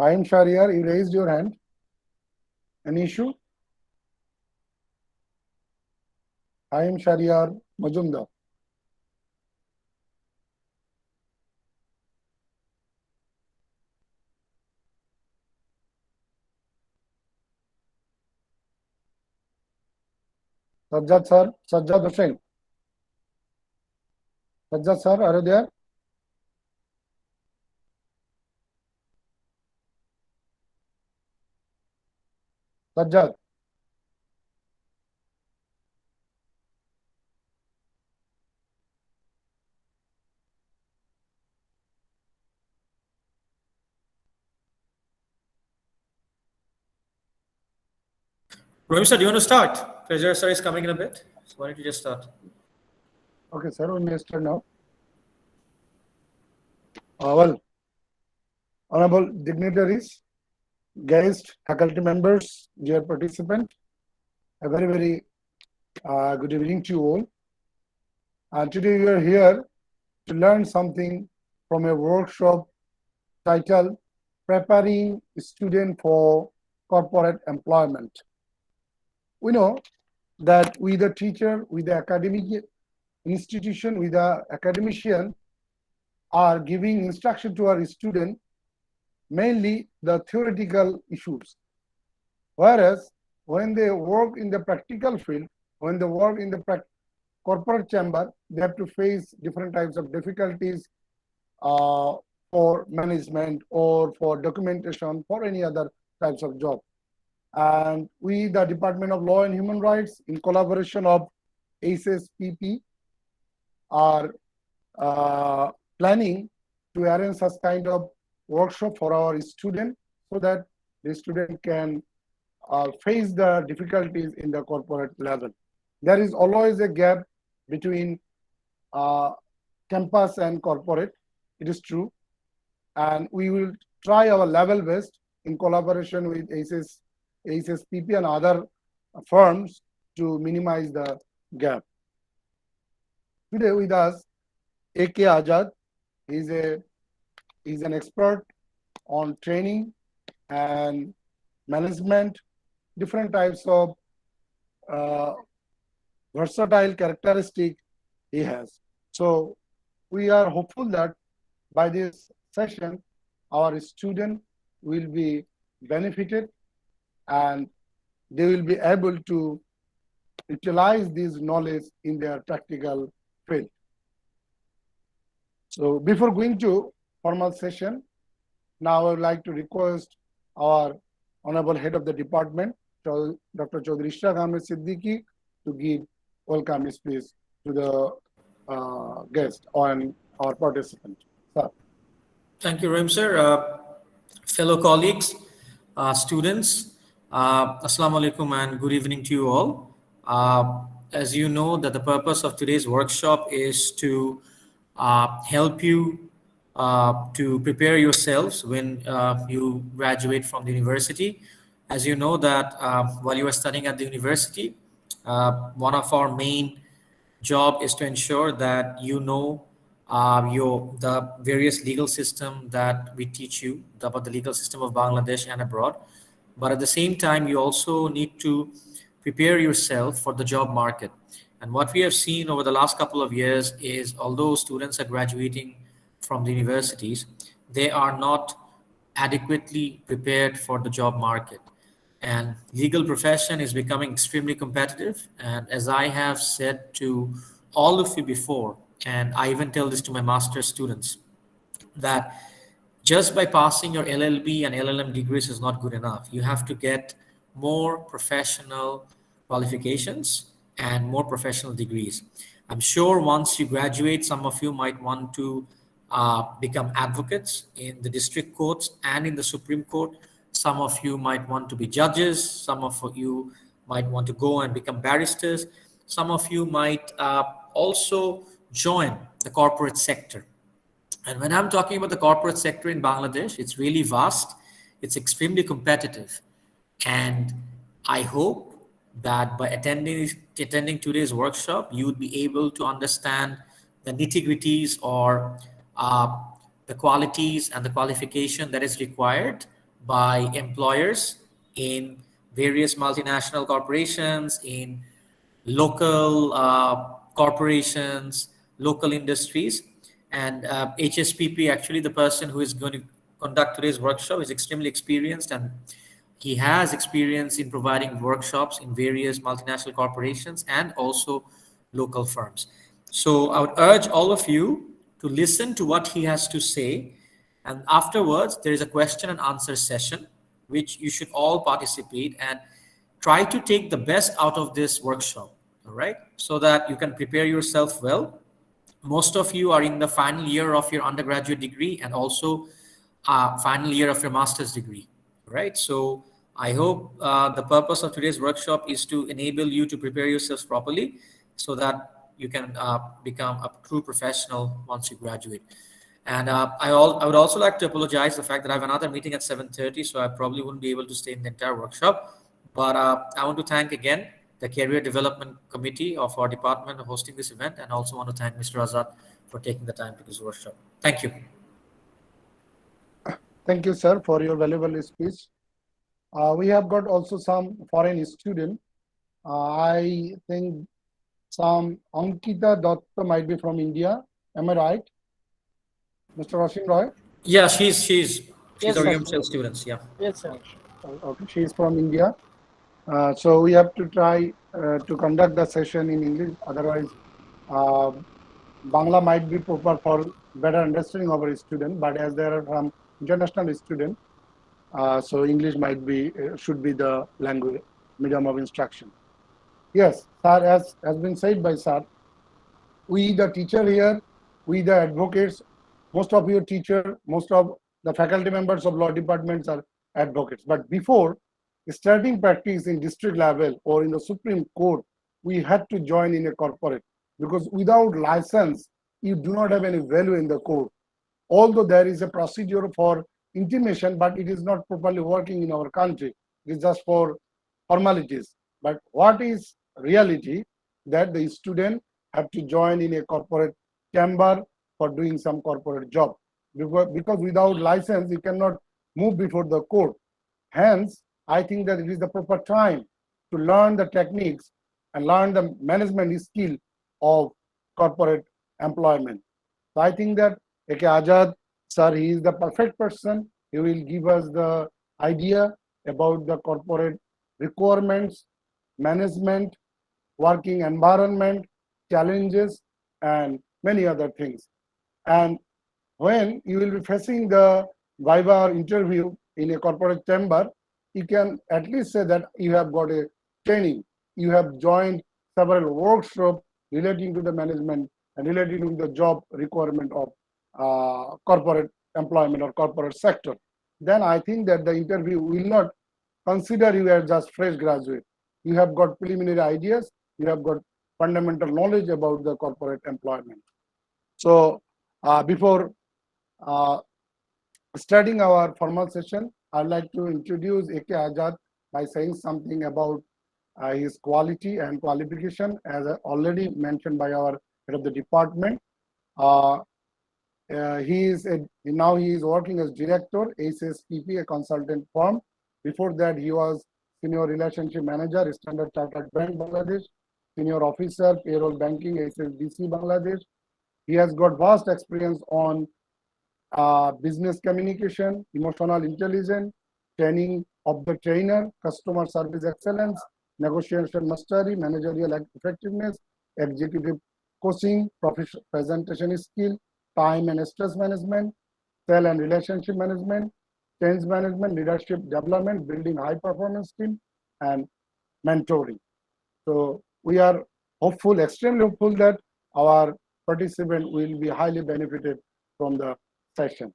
Haim Shariar, you raised your hand. Any issue? Haim Shariar Majumdar. Sajjad sir, Sajjad Hussain. Sajjad sir, are you there? Sajjad. Rohim sir, do you want to start? Treasurer sir is coming in a bit. So why don't you just start? Okay, sir, we may start now. Well, honorable dignitaries, guests, faculty members, dear participants, a very good evening to you all. Today we are here to learn something from a workshop titled Preparing Student for Corporate Employment. We know that with the teacher, with the academic institution, with the academician are giving instruction to our student, mainly the theoretical issues. Whereas when they work in the practical field, when they work in the corporate chamber, they have to face different types of difficulties for management or for documentation, for any other types of job. And we, the Department of Law and Human Rights, in collaboration of SSPP, are planning to arrange such kind of workshop for our students so that the student can face the difficulties in the corporate level. There is always a gap between campus and corporate. It is true. And we will try our level best in collaboration with SSPP and other firms to minimize the gap. Today with us, A.K. Azad. He's an expert on training and management, different types of versatile characteristic he has. So we are hopeful that by this session, our student will be benefited and they will be able to utilize this knowledge in their practical field. So before going to formal session, now I would like to request our Honorable Head of the Department, Dr. Chaudhry Ishaq Ahmed Siddiqui, to give welcome speech to the guest and our participant. Sir. Thank you, Rohim sir. Fellow colleagues, students, Assalamu alaikum and good evening to you all. As you know, that the purpose of today's workshop is to help you to prepare yourselves when you graduate from the university. As you know that while you are studying at the university, one of our main job is to ensure that you know the various legal system that we teach you about the legal system of Bangladesh and abroad. But at the same time, you also need to prepare yourself for the job market. And what we have seen over the last couple of years is although students are graduating from the universities, they are not adequately prepared for the job market. And legal profession is becoming extremely competitive. And as I have said to all of you before, and I even tell this to my master's students, that just by passing your LLB and LLM degrees is not good enough. You have to get more professional qualifications and more professional degrees. I'm sure once you graduate, some of you might want to become advocates in the district courts and in the Supreme Court. Some of you might want to be judges. Some of you might want to go and become barristers. Some of you might also join the corporate sector. And when I'm talking about the corporate sector in Bangladesh, it's really vast. It's extremely competitive. And I hope that by attending today's workshop, you would be able to understand the nitty-gritties or the qualities and the qualification that is required by employers in various multinational corporations, in local corporations, local industries. And HSPP, actually, the person who is going to conduct today's workshop, is extremely experienced, and he has experience in providing workshops in various multinational corporations and also local firms. So I would urge all of you to listen to what he has to say. And afterwards, there is a question and answer session, which you should all participate and try to take the best out of this workshop, all right? So that you can prepare yourself well. Most of you are in the final year of your undergraduate degree and also final year of your master's degree, right? So I hope the purpose of today's workshop is to enable you to prepare yourselves properly so that you can become a true professional once you graduate. And I would also like to apologize the fact that I have another meeting at 7:30, so I probably wouldn't be able to stay in the entire workshop. But I want to thank again the Career Development Committee of our department for hosting this event, and also want to thank Mr. Azad for taking the time to this workshop. Thank you. Thank you, sir, for your valuable speech. We have got also some foreign students. I think some Ankita Datta might be from India. Am I right? Mr. Rashim Roy? Yeah, she's Yes, our sir. UMCL students. Yeah. Yes, sir. Okay, she is from India. So we have to try to conduct the session in English. Otherwise, Bangla might be proper for better understanding of our student. But as there are some international students, so English might be should be the language medium of instruction. Yes, sir, as has been said by sir, we the teacher here, we the advocates, most of your teacher, most of the faculty members of law departments are advocates. But before starting practice in district level or in the Supreme Court, we had to join in a corporate, because without license, you do not have any value in the court. Although there is a procedure for intimation, but it is not properly working in our country. It is just for formalities. But what is reality that the student have to join in a corporate chamber for doing some corporate job. Because without license, you cannot move before the court. Hence, I think that it is the proper time to learn the techniques and learn the management skill of corporate employment. So I think that A.K. Azad, sir, he is the perfect person. He will give us the idea about the corporate requirements, management, working environment, challenges, and many other things. And when you will be facing the Viva interview in a corporate chamber, you can at least say that you have got a training. You have joined several workshops relating to the management and relating to the job requirement of corporate employment or corporate sector. Then I think that the interview will not consider you as just fresh graduate. You have got preliminary ideas. You have got fundamental knowledge about the corporate employment. So before starting our formal session, I'd like to introduce A.K. Azad by saying something about his quality and qualification, as already mentioned by our head of the department. Now he is working as director, HSPP, a consultant firm. Before that, he was senior relationship manager, Standard Chartered Bank, Bangladesh, senior officer, payroll banking, HSBC, Bangladesh. He has got vast experience on business communication, emotional intelligence, training of the trainer, customer service excellence, negotiation mastery, managerial effectiveness, executive coaching, presentation skill, time and stress management, sale and relationship management, change management, leadership development, building high performance team, and mentoring. So we are hopeful, extremely hopeful that our participant will be highly benefited from the session.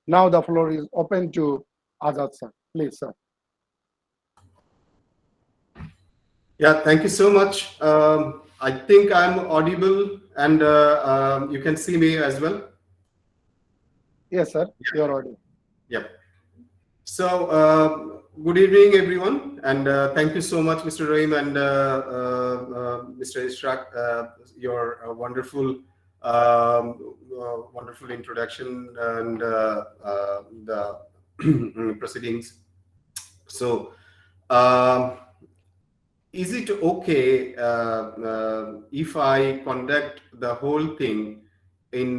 Now the floor is open to Azad sir. Please, sir. Yeah, thank you so much. I think I'm audible and you can see me as well. Yes, sir. You're audible. Yep. So, good evening, everyone, and thank you so much, Mr. Rahim and Mr. Ishraq, your wonderful, wonderful introduction and the proceedings. So is it okay if I conduct the whole thing in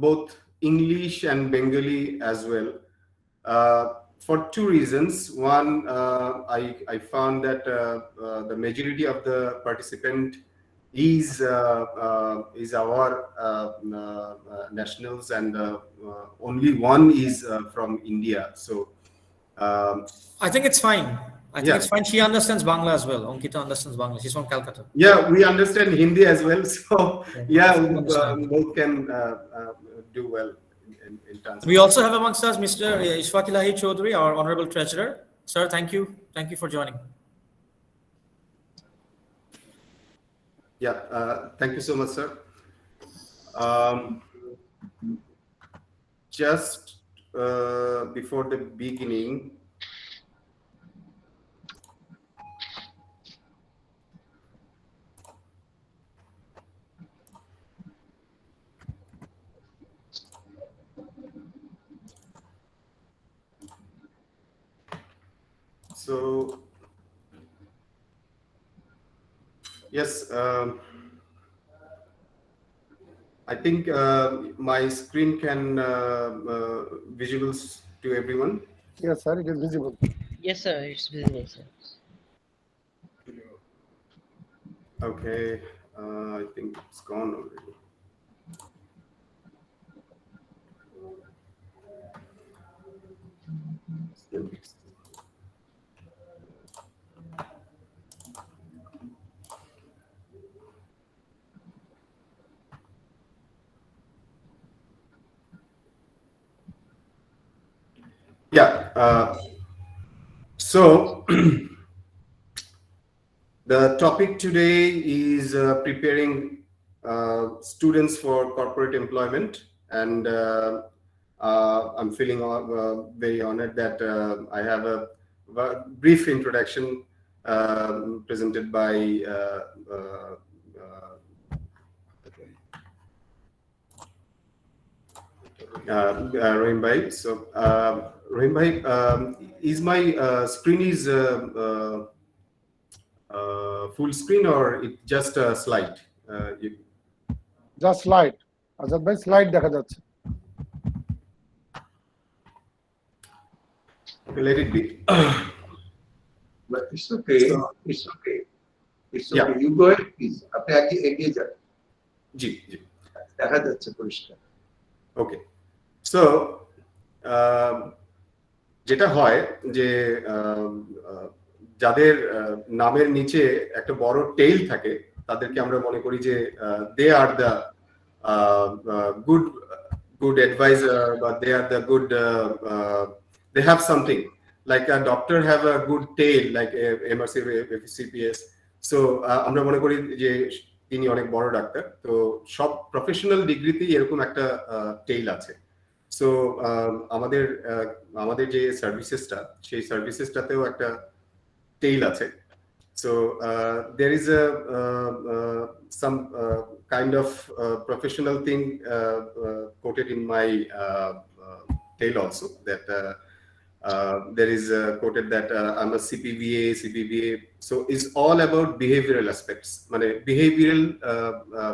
both English and Bengali as well? For two reasons. One, I found that the majority of the participant is our nationals, and only one is from India. So I think it's fine. I think Yeah. it's fine. She understands Bangla as well. Ankita understands Bangla. She's from Calcutta. yeah, we understand Hindi as well. So yeah, she we, understands. both can do well in terms of We also have amongst us Mr. Ishfaq Ilahi Chaudhary, our Honorable Treasurer. Sir, thank you. Thank you for joining. Yeah, thank you so much, sir. Just before the beginning, so yes, I think my screen can visuals to everyone. Yes, sir, it is visible. Yes, sir. It's visible, sir. Okay, I think it's gone already. Yeah. So the topic today is preparing students for corporate employment, and I'm feeling very honored that I have a brief introduction presented by Rahim Bhai. So Rahim Bhai, is my screen is full screen or it just a slide? Just slide. Azad bhai, slide দেখা যাচ্ছে. Okay, let it be. But it's okay. It's okay. It's okay. Yeah. You go ahead, please. আপনি আগে এগিয়ে যান। জি জি। দেখা যাচ্ছে পরিষ্কার। ওকে, so যেটা হয় যে যাদের নামের নিচে একটা বড় টেইল থাকে তাদেরকে আমরা মনে করি যে they are the good advisor, but they are the good they have something like a doctor have a good tail like MRC CPS. So আমরা মনে করি যে তিনি অনেক বড় ডাক্তার। তো সব প্রফেশনাল ডিগ্রিতেই এরকম একটা টেইল আছে। সো আমাদের যে সার্ভিসেসটা সেই সার্ভিসেসটাতেও একটা টেইল আছে। So there is a some kind of professional thing quoted in my tale also, that there is quoted that I'm a CPVA. So it's all about behavioral aspects. মানে behavioral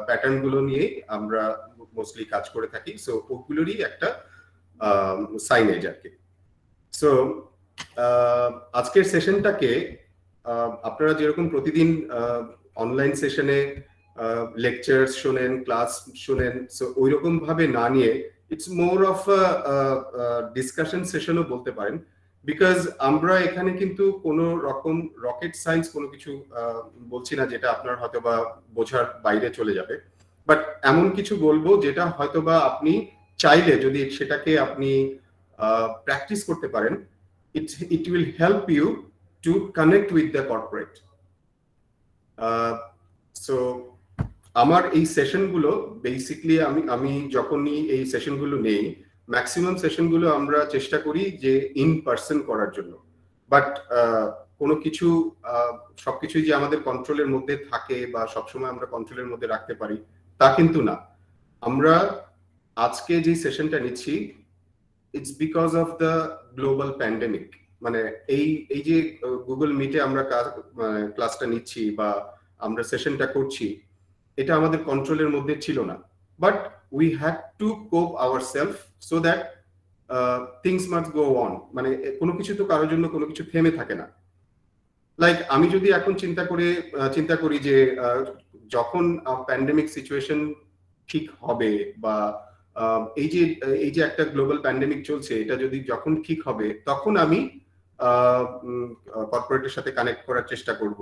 pattern গুলো নিয়ে আমরা mostly কাজ করে থাকি। So ওগুলোরই একটা signage আর কি। So আজকের সেশনটাকে আপনারা যেরকম প্রতিদিন অনলাইন সেশনে লেকচারস শোনেন, ক্লাস শোনেন, সো ওইরকম ভাবে না নিয়ে ইটস মোর অফ ডিসকাশন সেশনও বলতে পারেন। বিকজ আমরা এখানে কিন্তু কোনো রকম রকেট সায়েন্স কোনো কিছু বলছি না যেটা আপনার হয়তো বা বোঝার বাইরে চলে যাবে, বাট এমন কিছু বলবো যেটা হয়তো বা আপনি চাইলে যদি সেটাকে আপনি প্র্যাকটিস করতে পারেন, it will help you to connect with the corporate. So আমার এই সেশনগুলো বেসিক্যালি আমি যখনই এই সেশনগুলো নেই, ম্যাক্সিমাম সেশনগুলো আমরা চেষ্টা করি যে ইন পার্সন করার জন্য। বাট কোনো কিছু সবকিছুই যে আমাদের কন্ট্রোলের মধ্যে থাকে বা সবসময় আমরা কন্ট্রোলের মধ্যে রাখতে পারি তা কিন্তু না। আমরা আজকে যে সেশনটা নিচ্ছি, it's because of the global pandemic. মানে এই যে গুগল মিটে আমরা ক্লাসটা নিচ্ছি বা আমরা সেশনটা করছি, এটা আমাদের কন্ট্রোলের মধ্যে ছিল না, বাট উই হ্যাড টু কোপ ourself so that things must go on. মানে কোনো কিছু তো কারোর জন্য কোনো কিছু থেমে থাকে না। লাইক আমি যদি এখন চিন্তা করি যে যখন প্যান্ডেমিক সিচুয়েশন ঠিক হবে বা এই যে একটা গ্লোবাল প্যান্ডেমিক চলছে, এটা যদি যখন ঠিক হবে তখন আমি কর্পোরেটের সাথে কানেক্ট করার চেষ্টা করব।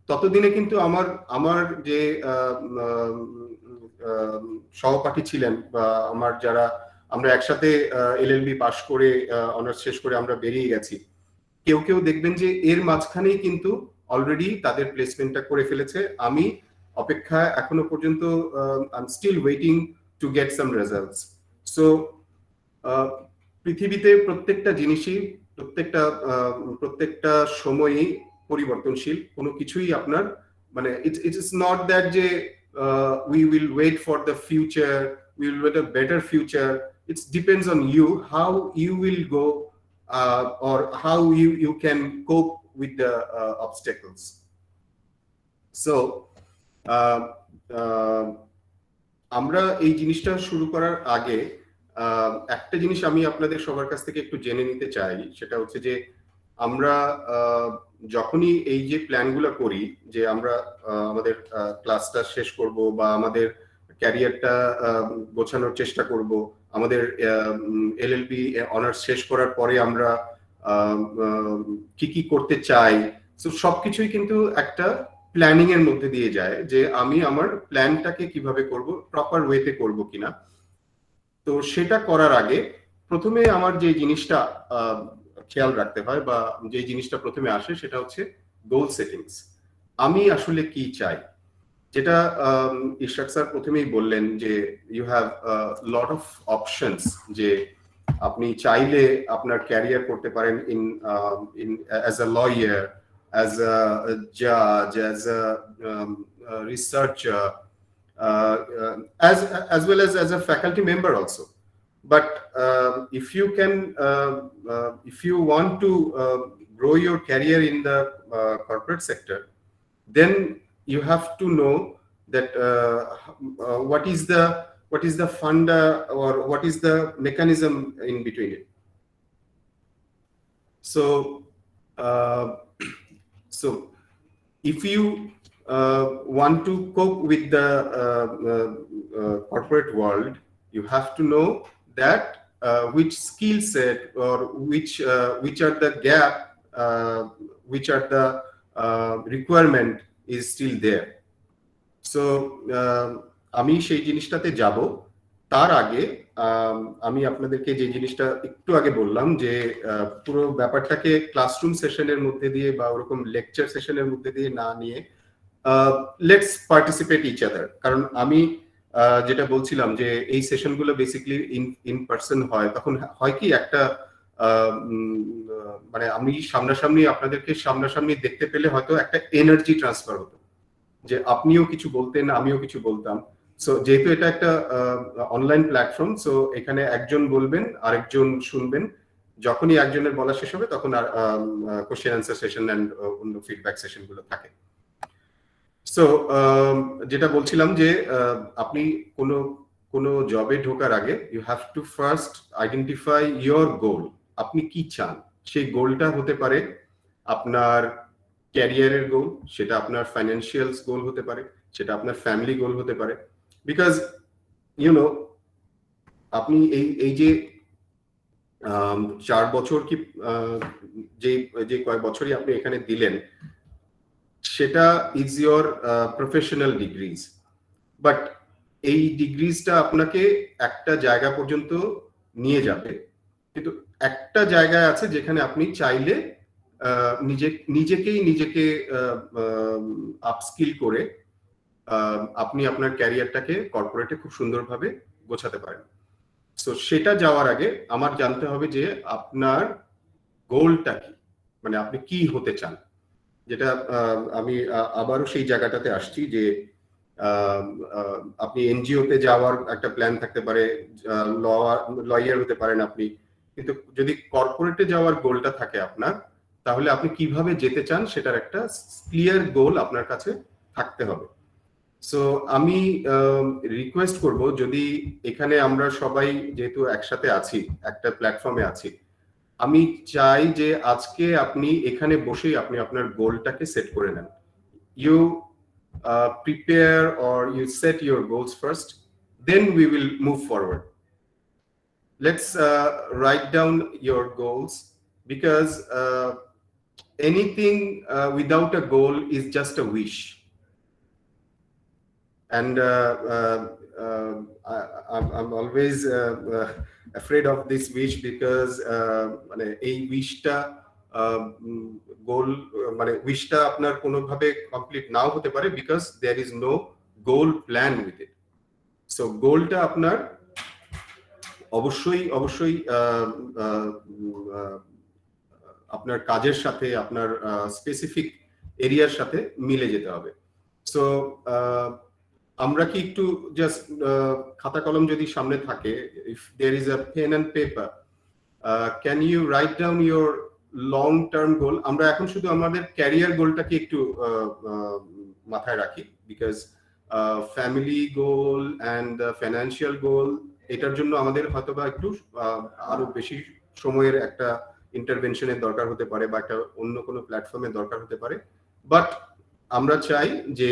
ততদিনে কিন্তু আমার যে সহপাঠী ছিলেন বা আমার যারা আমরা একসাথে এলএলবি পাশ করে অনার্স শেষ করে আমরা বেরিয়ে গেছি, কেউ কেউ দেখবেন যে এর মাঝখানেই কিন্তু অলরেডি তাদের প্লেসমেন্টটা করে ফেলেছে। আমি অপেক্ষায় এখনো পর্যন্ত I am still waiting to get some results. So পৃথিবীতে প্রত্যেকটা জিনিসই প্রত্যেকটা সময়ই পরিবর্তনশীল। কোনো কিছুই আপনার মানে ইটস নট দ্যাট যে we will wait for the future, we will wait a better future. It depends on you, how you will go or how you can cope with the obstacles. So আমরা এই জিনিসটা শুরু করার আগে একটা জিনিস আমি আপনাদের সবার কাছ থেকে একটু জেনে নিতে চাই, সেটা হচ্ছে যে আমরা যখনই এই যে প্ল্যানগুলো করি যে আমরা আমাদের ক্লাসটা শেষ করব বা আমাদের ক্যারিয়ারটা গোছানোর চেষ্টা করব, আমাদের এলএলবি অনার্স শেষ করার পরে আমরা কি করতে চাই, তো সবকিছুই কিন্তু একটা প্ল্যানিং এর মধ্যে দিয়ে যায় যে আমি আমার প্ল্যানটাকে কিভাবে করব, প্রপার ওয়েতে করব কিনা। তো সেটা করার আগে প্রথমে আমার যে জিনিসটা খেয়াল রাখতে হয় বা যে জিনিসটা প্রথমে আসে সেটা হচ্ছে গোল সেটিংস। আমি আসলে কি চাই, যেটা ইশরাক স্যার প্রথমেই বললেন যে you have lot of options, যে আপনি চাইলে আপনার ক্যারিয়ার করতে পারেন in as a lawyer, as a judge, as a researcher, as well as a faculty member also. But if you want to grow your career in the corporate sector, then you have to know that what is the funda or what is the mechanism in between it. So if you want to cope with the corporate world, you have to know that which skill set or which are the gap, which are the requirement is still there. So আমি সেই জিনিসটাতে যাব। তার আগে আমি আপনাদেরকে যে জিনিসটা একটু আগে বললাম যে পুরো ব্যাপারটাকে ক্লাসরুম সেশনের মধ্যে দিয়ে বা ওরকম লেকচার সেশনের মধ্যে দিয়ে না নিয়ে লেটস পার্টিসিপেট ইচ আদার। কারণ আমি যেটা বলছিলাম যে এই সেশনগুলো বেসিক্যালি ইন পার্সন হয়, তখন হয় কি একটা মানে আমি আপনাদেরকে সামনাসামনি দেখতে পেলে হয়তো একটা এনার্জি ট্রান্সফার হতো, যে আপনিও কিছু বলতেন আমিও কিছু বলতাম। সো যেহেতু এটা একটা অনলাইন প্ল্যাটফর্ম, সো এখানে একজন বলবেন আরেকজন শুনবেন, যখনই একজনের বলা শেষ হবে তখন আর কোশ্চেন অ্যান্সার সেশন এন্ড অন্য ফিডব্যাক সেশন গুলো থাকে। সো যেটা বলছিলাম যে আপনি কোনো জবে ঢোকার আগে you have to first identify your goal. আপনি কি চান, সেই গোলটা হতে পারে আপনার ক্যারিয়ারের গোল, সেটা আপনার ফাইন্যান্সিয়াল গোল হতে পারে, সেটা আপনার ফ্যামিলি গোল হতে পারে। বিকজ আপনি এই যে 4 বছর কি যে কয়েক বছরই আপনি এখানে দিলেন, সেটা is your professional degrees, but এই ডিগ্রিজটা আপনাকে একটা জায়গা পর্যন্ত নিয়ে যাবে, কিন্তু একটা জায়গায় আছে যেখানে আপনি চাইলে নিজেকে আপস্কিল করে আপনি আপনার ক্যারিয়ারটাকে কর্পোরেটে খুব সুন্দরভাবে গোছাতে পারেন। সো সেটা যাওয়ার আগে আমার জানতে হবে যে আপনার গোলটা কি, মানে আপনি কি হতে চান। যেটা আমি আবারও সেই জায়গাটাতে আসছি যে আপনি এনজিওতে যাওয়ার একটা প্ল্যান থাকতে পারে, লয়ার হতে পারেন আপনি, কিন্তু যদি কর্পোরেটে যাওয়ার গোলটা থাকে আপনার, তাহলে আপনি কিভাবে যেতে চান সেটার একটা ক্লিয়ার গোল আপনার কাছে থাকতে হবে। সো আমি রিকোয়েস্ট করব, যদি এখানে আমরা সবাই যেহেতু একসাথে আছি, একটা প্ল্যাটফর্মে আছি, আমি চাই যে আজকে আপনি এখানে বসেই আপনি আপনার গোলটাকে সেট করে নেন। You prepare or you set your goals first, then we will move forward. Let's write down your goals, because anything without a goal is just a wish. And I'm always afraid of this wish, because মানে এই wish গোল মানে wish আপনার কোনোভাবে complete নাও হতে পারে, because there is no goal plan with it. So গোলটা আপনার অবশ্যই অবশ্যই আপনার কাজের সাথে, আপনার স্পেসিফিক এরিয়ার সাথে মিলে যেতে হবে। সো আমরা কি একটু জাস্ট খাতা কলম যদি সামনে থাকে, if there is a pen and paper, can you write down your long term goal? আমরা এখন শুধু আমাদের ক্যারিয়ার গোলটাকে একটু মাথায় রাখি, because family goal and financial goal, এটার জন্য আমাদের হয়তোবা একটু আরো বেশি সময়ের একটা ইন্টারভেনশনের দরকার হতে পারে, বা একটা অন্য কোনো প্ল্যাটফর্মের দরকার হতে পারে। বাট আমরা চাই যে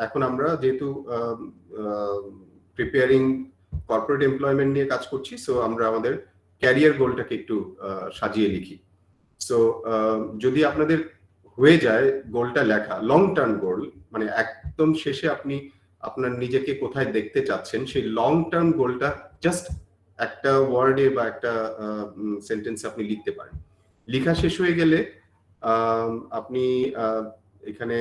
এখন আমরা যেহেতু প্রিপেয়ারিং কর্পোরেট এমপ্লয়মেন্ট নিয়ে কাজ করছি, সো আমরা আমাদের ক্যারিয়ার গোলটাকে একটু সাজিয়ে লিখি। সো যদি আপনাদের হয়ে যায় গোলটা লেখা, লং টার্ম গোল, মানে একদম শেষে আপনি আপনার নিজেকে কোথায় দেখতে চাচ্ছেন, সেই লং টার্ম গোলটা জাস্ট একটা ওয়ার্ডে বা একটা সেন্টেন্সে আপনি লিখতে পারেন। লেখা শেষ হয়ে গেলে আপনি এখানে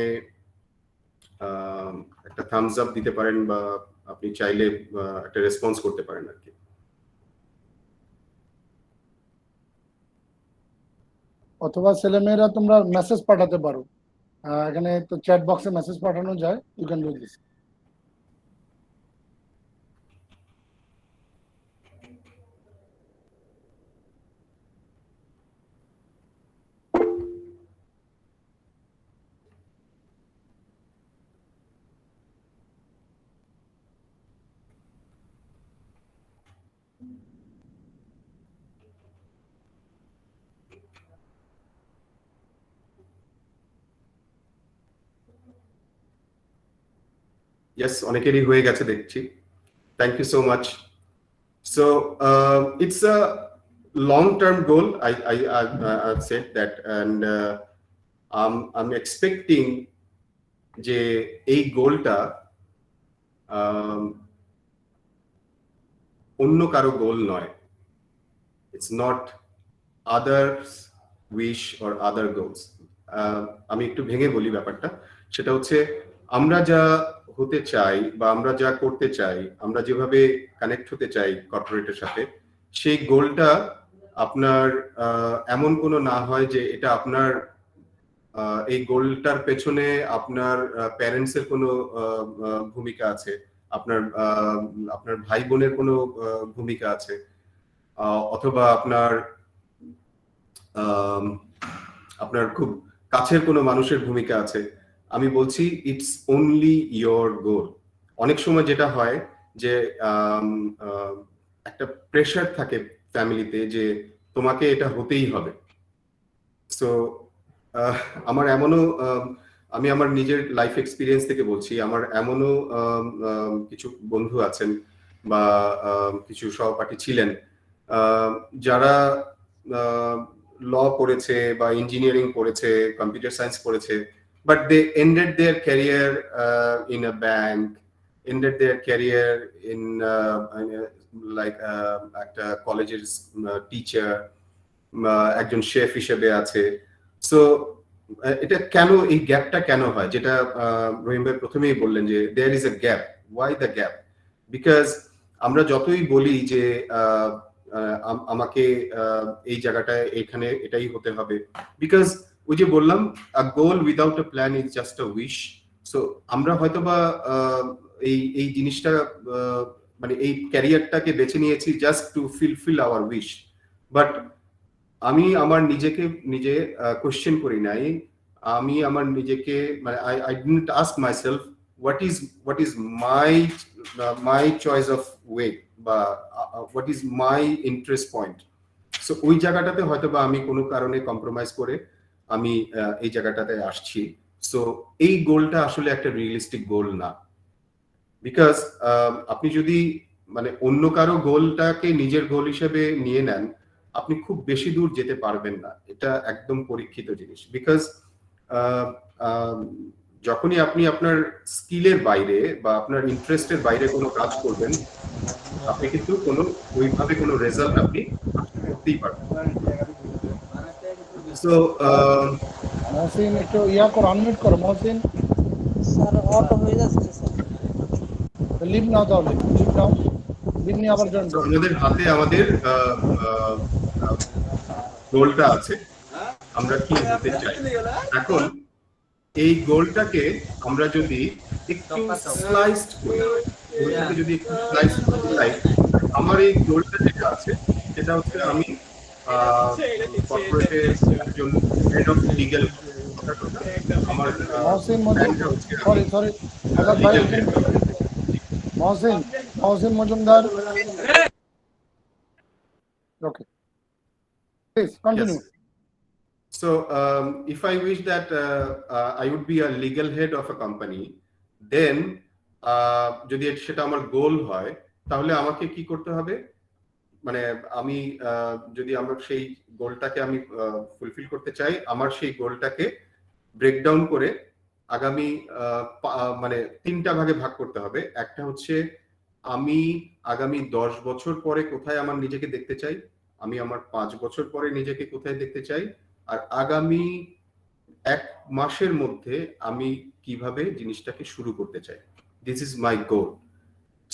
একটা থামস আপ দিতে পারেন, বা আপনি চাইলে একটা রেসপন্স করতে পারেন আর কি। অথবা ছেলেমেয়েরা তোমরা মেসেজ পাঠাতে পারো, এখানে তো চ্যাট বক্সে মেসেজ পাঠানো যায়, you can do this. Yes, অনেকেরই হয়ে গেছে দেখছি। Thank you so much. So it's a long-term goal. I've said that, and I'm expecting যে এই গোলটা অন্য কারো গোল নয়। It's not others' wish or other goals. আমি একটু ভেঙে বলি ব্যাপারটা, সেটা হচ্ছে আমরা যা হতে চাই বা আমরা যা করতে চাই, আমরা যেভাবে কানেক্ট হতে চাই কর্পোরেটের সাথে, সেই গোলটা আপনার এমন কোনো না হয় যে এটা আপনার এই গোলটার পেছনে আপনার প্যারেন্টসের কোনো ভূমিকা আছে, আপনার আপনার ভাই বোনের কোনো ভূমিকা আছে, অথবা আপনার আপনার খুব কাছের কোনো মানুষের ভূমিকা আছে। আমি বলছি ইটস অনলি ইয়োর গোল। অনেক সময় যেটা হয় যে একটা প্রেশার থাকে ফ্যামিলিতে যে তোমাকে এটা হতেই হবে। সো আমার এমনও, আমি আমার নিজের লাইফ এক্সপিরিয়েন্স থেকে বলছি, আমার এমনও কিছু বন্ধু আছেন বা কিছু সহপাঠী ছিলেন যারা ল পড়েছে বা ইঞ্জিনিয়ারিং পড়েছে, কম্পিউটার সায়েন্স পড়েছে, but they ended their career in a bank, ended their career in like একটা কলেজের টিচার, একজন শেফ হিসেবে আছে। সো এটা কেন, এই গ্যাপটা কেন হয়, যেটা রহিম ভাই প্রথমেই বললেন যে there is a gap. Why the gap? Because আমরা যতই বলি যে আমাকে এই জায়গাটায় এখানে এটাই হতে হবে, বিকজ ওই যে বললাম a goal without a plan is just a wish. So আমরা হয়তোবা এই জিনিসটা মানে এই ক্যারিয়ারটাকে বেছে নিয়েছি just to fulfil our wish, but আমি আমার নিজেকে নিজে কোশ্চেন করি নাই, আমি আমার নিজেকে মানে I didn't ask myself what is my choice of way বা what is my interest point. So ওই জায়গাটাতে হয়তো বা আমি কোনো কারণে কম্প্রোমাইজ করে আমি এই জায়গাটাতে আসছি। সো এই গোলটা আসলে একটা রিয়েলিস্টিক গোল না, বিকজ আপনি যদি মানে অন্য কারো গোলটাকে নিজের গোল হিসেবে নিয়ে নেন, আপনি খুব বেশি দূর যেতে পারবেন না। এটা একদম পরীক্ষিত জিনিস। বিকজ যখনই আপনি আপনার স্কিলের বাইরে বা আপনার ইন্টারেস্টের বাইরে কোনো কাজ করবেন, আপনি কিন্তু কোনো ওইভাবে কোনো রেজাল্ট আপনি করতেই পারবেন। সো মহসিন একটু ইয়া করো, আনমিউট করো মহসিন। স্যার অটো হয়ে যাচ্ছে স্যার। লিভ নাও, তাহলে লিভ নাও, লিভ নিয়ে আবার জয়েন করো। আমাদের হাতে আমাদের গোলটা আছে, আমরা কি হতে চাই। এখন এই গোলটাকে আমরা যদি একটু স্লাইসড করি, গোলটাকে যদি একটু স্লাইস করতে চাই, আমার এই গোলটা যেটা আছে সেটা হচ্ছে আমি কর্পোরেটে একজন হেড অফ লিগ্যাল, আমার মহসিন মজুমদার, সরি আজাদ ভাই, Mohsin Majumdar, okay please continue. So if I wish that I would be a legal head of a company, then যদি সেটা আমার গোল হয়, তাহলে আমাকে কি করতে হবে, মানে আমি যদি আমার সেই গোলটাকে আমি ফুলফিল করতে চাই, আমার সেই গোলটাকে ব্রেকডাউন করে আগামী মানে 3টা ভাগে ভাগ করতে হবে। একটা হচ্ছে আমি আগামী 10 বছর পরে কোথায় আমার নিজেকে দেখতে চাই, আমি আমার 5 বছর পরে নিজেকে কোথায় দেখতে চাই, আর আগামী 1 মাসের মধ্যে আমি কিভাবে জিনিসটাকে শুরু করতে চাই। This is my goal.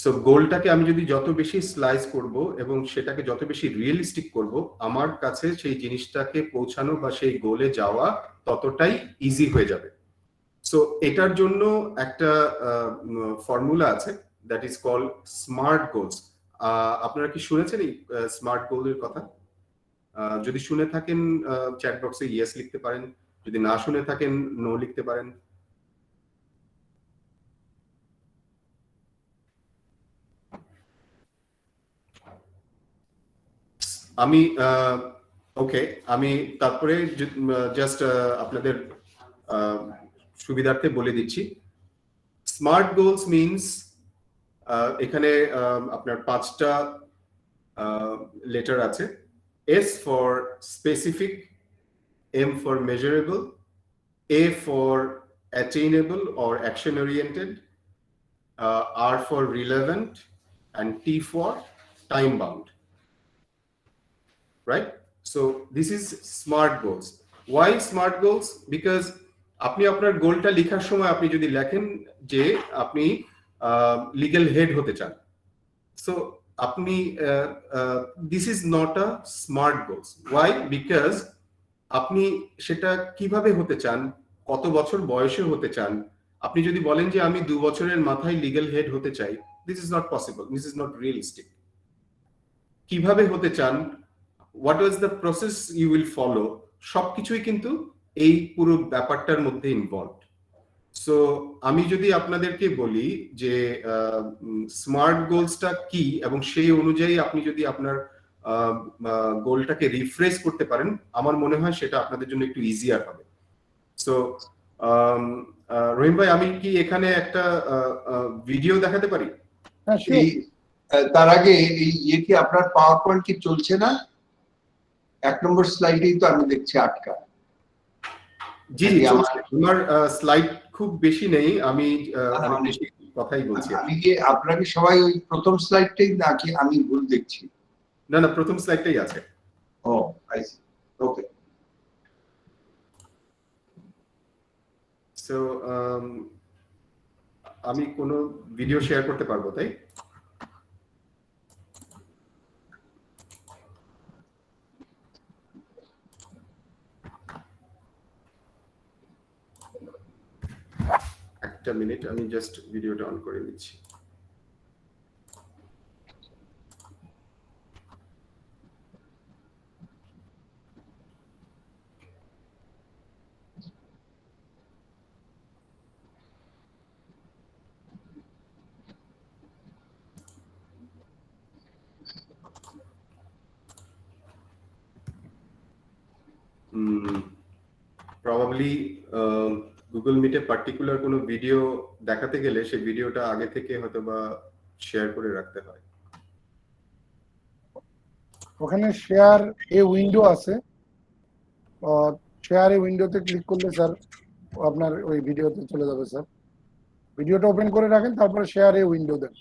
So গোলটাকে আমি যদি যত বেশি স্লাইস করব এবং সেটাকে যত বেশি রিয়েলিস্টিক করব, আমার কাছে সেই জিনিসটাকে পৌঁছানো বা সেই গোলে যাওয়া ততটাই ইজি হয়ে যাবে। সো এটার জন্য একটা ফর্মুলা আছে, that is called smart goals. আপনারা কি শুনেছেন এই স্মার্ট গোলের কথা? যদি শুনে থাকেন চ্যাট বক্সে ইয়েস লিখতে পারেন, যদি না শুনে থাকেন নো লিখতে পারেন। আমি ওকে, আমি তারপরে জাস্ট আপনাদের সুবিধার্থে বলে দিচ্ছি। স্মার্ট গোলস মিনস এখানে আপনার 5টা লেটার আছে। S for specific, M for measurable, A for attainable or action oriented, R for relevant, and T for time bound. Right? So this is SMART goals. Why SMART goals? Because আপনি আপনার গোলটা লেখার সময় আপনি যদি লেখেন যে আপনি লিগ্যাল হেড হতে চান, সো আপনি this is not a smart goals. Why? Because আপনি সেটা কিভাবে হতে চান, কত বছর বয়সে হতে চান, আপনি যদি বলেন যে আমি 2 বছরের মাথায় লিগ্যাল হেড হতে চাই, this is not possible, this is not realistic. কিভাবে হতে চান, what was the process you will follow, সবকিছুই কিন্তু এই পুরো ব্যাপারটার মধ্যে ইনভলভড। সো আমি যদি আপনাদেরকে বলি যে স্মার্ট গোলসটা কি এবং সেই অনুযায়ী আপনি যদি আপনার গোলটাকে রিফ্রেশ করতে পারেন, আমার মনে হয় সেটা আপনাদের জন্য একটু ইজিয়ার হবে। সো রহিম ভাই, আমি কি এখানে একটা ভিডিও দেখাতে পারি? হ্যাঁ, এই তার আগে এই ইয়ে কি আপনার পাওয়ার পয়েন্ট কি চলছে না? 1 নম্বর স্লাইডেই তো আমি দেখছি আটকা। জি জি, আমার স্লাইড খুব বেশি নেই, আমি অনেক বেশি কথাই বলছি। আমি কি আপনারা কি সবাই ওই প্রথম স্লাইডটাই নাকি আমি ভুল দেখছি? না না, প্রথম স্লাইডটাই আছে। ও আই সি, ওকে। সো আমি কোনো ভিডিও শেয়ার করতে পারবো, তাই? একটা মিনিট, আমি জাস্ট ভিডিওটা অন করে নিচ্ছি। প্রবাবলি গুগল মিটে পার্টিকুলার কোনো ভিডিও দেখাতে গেলে সেই ভিডিওটা আগে থেকে হয়তো বা শেয়ার করে রাখতে হয়। ওখানে শেয়ার এ উইন্ডো আছে, শেয়ার এ উইন্ডোতে ক্লিক করলে স্যার আপনার ওই ভিডিওতে চলে যাবে স্যার। ভিডিওটা ওপেন করে রাখেন, তারপরে শেয়ার এ উইন্ডো দেন,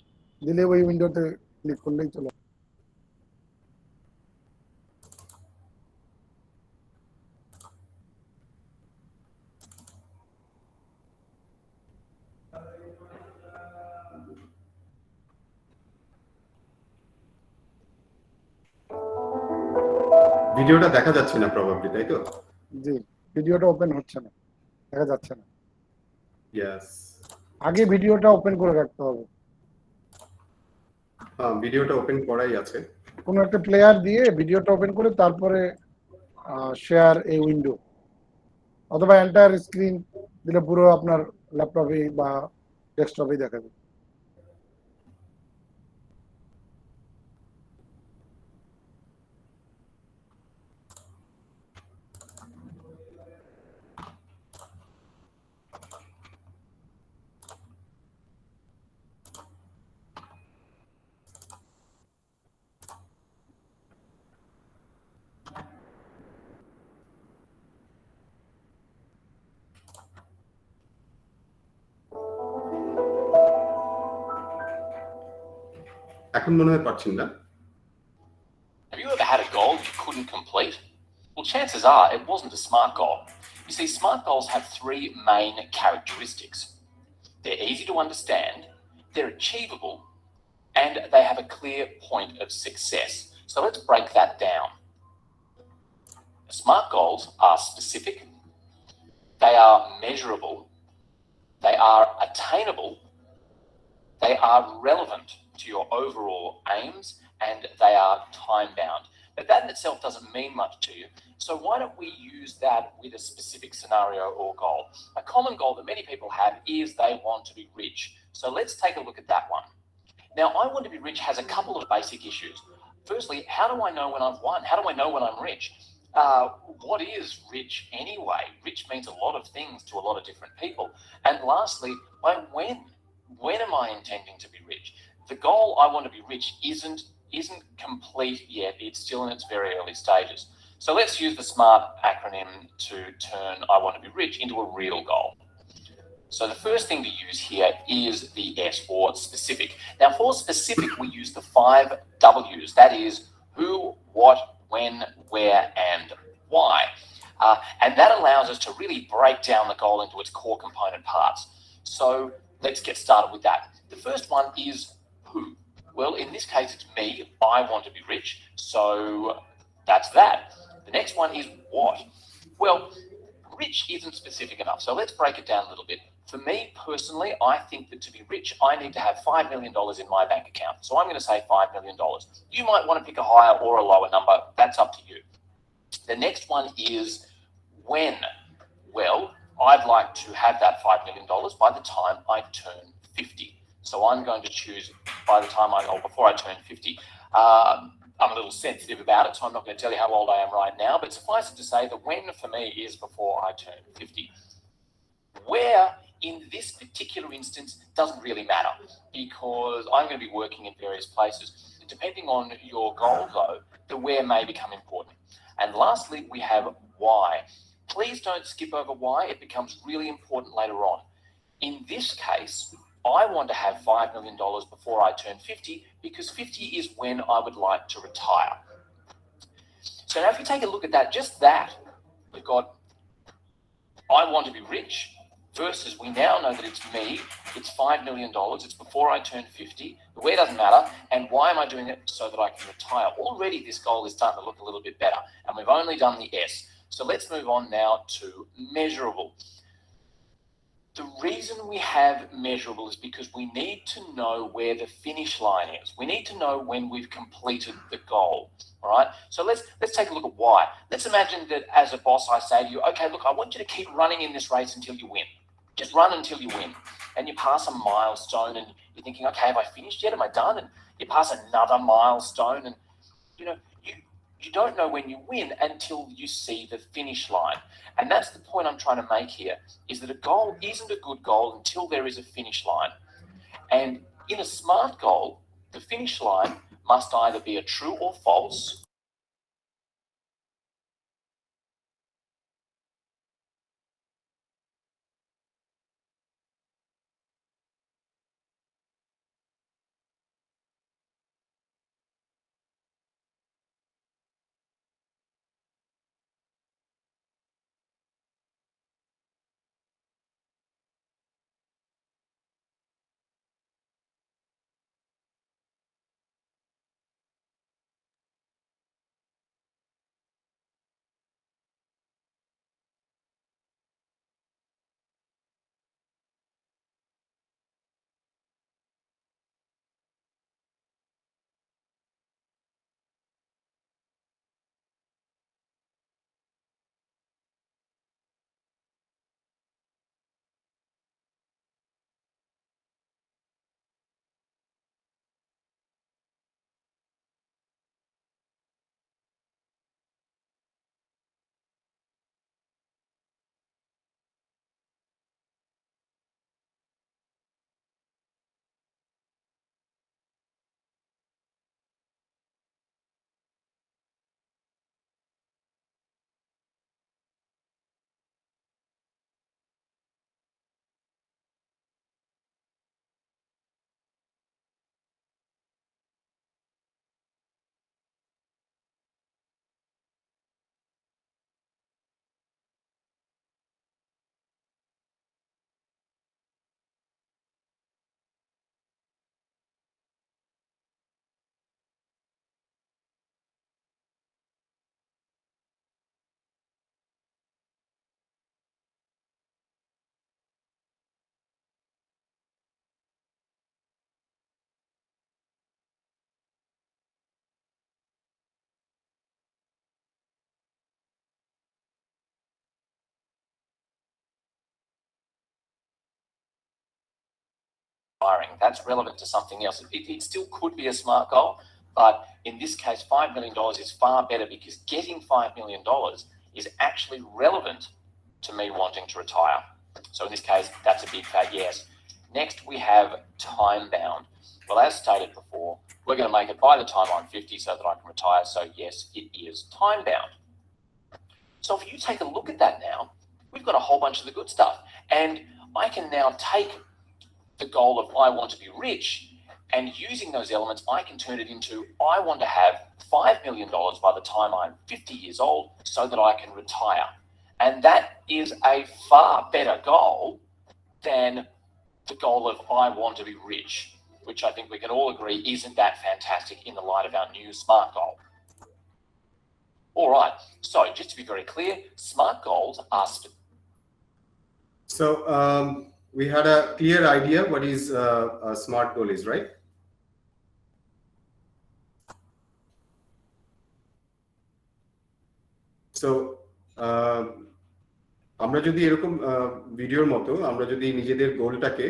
দিলে ওই উইন্ডোতে ক্লিক করলেই চলে যাবে। ভিডিওটা দেখা যাচ্ছে না প্রবাবলি, তাই তো? জি, ভিডিওটা ওপেন হচ্ছে না, দেখা যাচ্ছে না। ইয়েস, আগে ভিডিওটা ওপেন করে রাখতে হবে। হ্যাঁ ভিডিওটা ওপেন করাই আছে। কোনো একটা প্লেয়ার দিয়ে ভিডিওটা ওপেন করে তারপরে শেয়ার এই উইন্ডো অথবা এন্টায়ার স্ক্রিন দিলে পুরো আপনার ল্যাপটপে বা ডেস্কটপে দেখা যাবে। এখন মনে হয় পাচ্ছেন না? Have you ever had a goal you couldn't complete? Well, chances are it wasn't a SMART goal. You see, SMART goals have three main characteristics. They're easy to understand, they're achievable, and they have a clear point of success. So let's break that down. SMART goals are specific, they are measurable, they are attainable, they are relevant to your overall aims, and they are time-bound. But that in itself doesn't mean much to you. So why don't we use that with a specific scenario or goal? A common goal that many people have is they want to be rich. So let's take a look at that one. Now, I want to be rich has a couple of basic issues. Firstly, how do I know when I've won? How do I know when I'm rich? What is rich anyway? Rich means a lot of things to a lot of different people. And lastly, by when? When am I intending to be rich? The goal I want to be rich isn't complete yet. It's still in its very early stages. So let's use the SMART acronym to turn I want to be rich into a real goal. So the first thing to use here is the S, or specific. Now for specific, we use the 5 W's. That is who, what, when, where, and why. And that allows us to really break down the goal into its core component parts. So let's get started with that. The first one is who. Well, in this case, it's me. I want to be rich. So that's that. The next one is what. Well, rich isn't specific enough. So let's break it down a little bit. For me personally, I think that to be rich, I need to have $5 million in my bank account. So I'm going to say $5 million. You might want to pick a higher or a lower number. That's up to you. The next one is when. Well, I'd like to have that $5 million by the time I turn 50. So I'm going to choose by the time or before I turn 50. I'm a little sensitive about it, so I'm not going to tell you how old I am right now, but suffice it to say that when for me is before I turn 50. Where in this particular instance doesn't really matter, because I'm going to be working in various places. Depending on your goal though, the where may become important. And lastly, we have why. Please don't skip over why. It becomes really important later on. In this case, I want to have $5 million before I turn 50 because 50 is when I would like to retire. So now if you take a look at that, just that, we've got I want to be rich versus we now know that it's me, it's $5 million, it's before I turn 50, the where doesn't matter, and why am I doing it? So that I can retire. Already this goal is starting to look a little bit better, and we've only done the S. So let's move on now to measurable. The reason we have measurable is because we need to know where the finish line is. We need to know when we've completed the goal. All right. So let's take a look at why. Let's imagine that as a boss, I say to you, okay, look, I want you to keep running in this race until you win. Just run until you win. And you pass a milestone and you're thinking, okay, have I finished yet? Am I done? And you pass another milestone and, you know, you don't know when you win until you see the finish line. And that's the point I'm trying to make here, is that a goal isn't a good goal until there is a finish line. And in a SMART goal, the finish line must either be a true or false, that's relevant to something else. It still could be a SMART goal, but in this case, $5 million is far better because getting $5 million is actually relevant to me wanting to retire. So in this case, that's a big fat yes. Next, we have time bound. Well, as stated before, we're going to make it by the time I'm 50 so that I can retire. So yes, it is time bound. So if you take a look at that now, we've got a whole bunch of the good stuff. And I can now take the goal of I want to be rich, and using those elements, I can turn it into I want to have $5 million by the time I'm 50 years old so that I can retire. And that is a far better goal than the goal of I want to be rich, which I think we can all agree isn't that fantastic in the light of our new SMART goal. All right, so just to be very clear, SMART goals are So we had a clear idea what is a SMART goal is, right? So আমরা যদি এরকম ভিডিওর মতো আমরা যদি নিজেদের গোলটাকে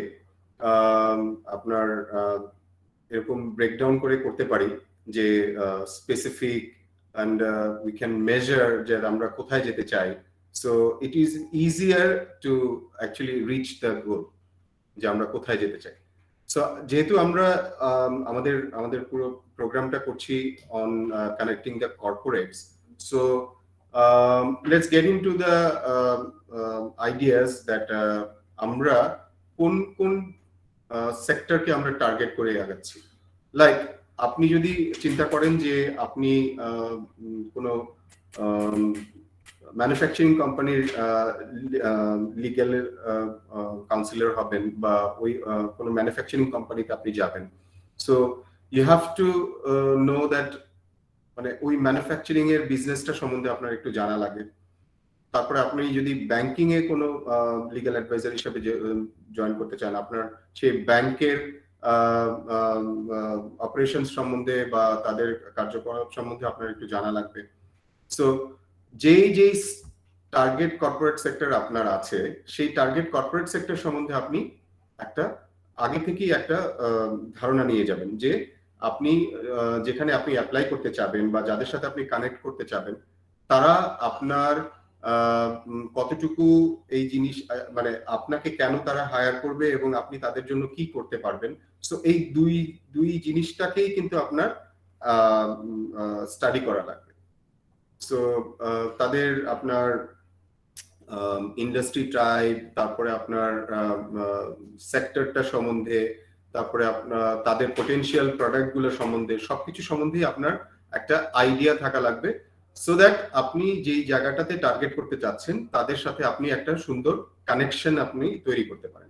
আপনার এরকম ব্রেকডাউন করে করতে পারি যে specific and we can measure যে আমরা কোথায় যেতে চাই, so it is easier to actually reach the goal যে আমরা কোথায় যেতে চাই. So যেহেতু আমরা আমাদের পুরো প্রোগ্রামটা করছি on connecting the corporates, so let's get into the ideas that আমরা কোন সেক্টরকে আমরা টার্গেট করে আগাচ্ছি. লাইক আপনি যদি চিন্তা করেন যে আপনি কোনো ম্যানুফ্যাকচারিং কোম্পানির লিগ্যাল কাউন্সিলর হবেন বা ওই কোনো ম্যানুফ্যাকচারিং কোম্পানিতে আপনি যাবেন, so you have to know that মানে ওই ম্যানুফ্যাকচারিং এর বিজনেসটা সম্বন্ধে আপনার একটু জানা লাগে. তারপরে আপনি যদি ব্যাংকিং এ কোনো লিগ্যাল অ্যাডভাইজার হিসেবে জয়েন করতে চান, আপনার সেই ব্যাংকের অপারেশন সম্বন্ধে বা তাদের কার্যকলাপ সম্বন্ধে আপনার একটু জানা লাগবে. সো যেই টার্গেট কর্পোরেট সেক্টর আপনার আছে, সেই টার্গেট কর্পোরেট সেক্টর সম্বন্ধে আপনি একটা আগে থেকেই একটা ধারণা নিয়ে যাবেন যে আপনি যেখানে আপনি অ্যাপ্লাই করতে চাবেন বা যাদের সাথে আপনি কানেক্ট করতে চাবেন, তারা আপনার কতটুকু এই জিনিস মানে আপনাকে কেন তারা হায়ার করবে এবং আপনি তাদের জন্য কি করতে পারবেন। সো এই দুই জিনিসটাকেই কিন্তু আপনার স্টাডি করা লাগবে। সো তাদের আপনার ইন্ডাস্ট্রি টাইপ, তারপরে আপনার সেক্টরটা সম্বন্ধে, তারপরে আপনার তাদের পটেনশিয়াল প্রোডাক্টগুলো সম্বন্ধে, সবকিছু সম্বন্ধেই আপনার একটা আইডিয়া থাকা লাগবে, সো দ্যাট আপনি যেই জায়গাটাতে টার্গেট করতে চাচ্ছেন তাদের সাথে আপনি একটা সুন্দর কানেকশন আপনি তৈরি করতে পারেন।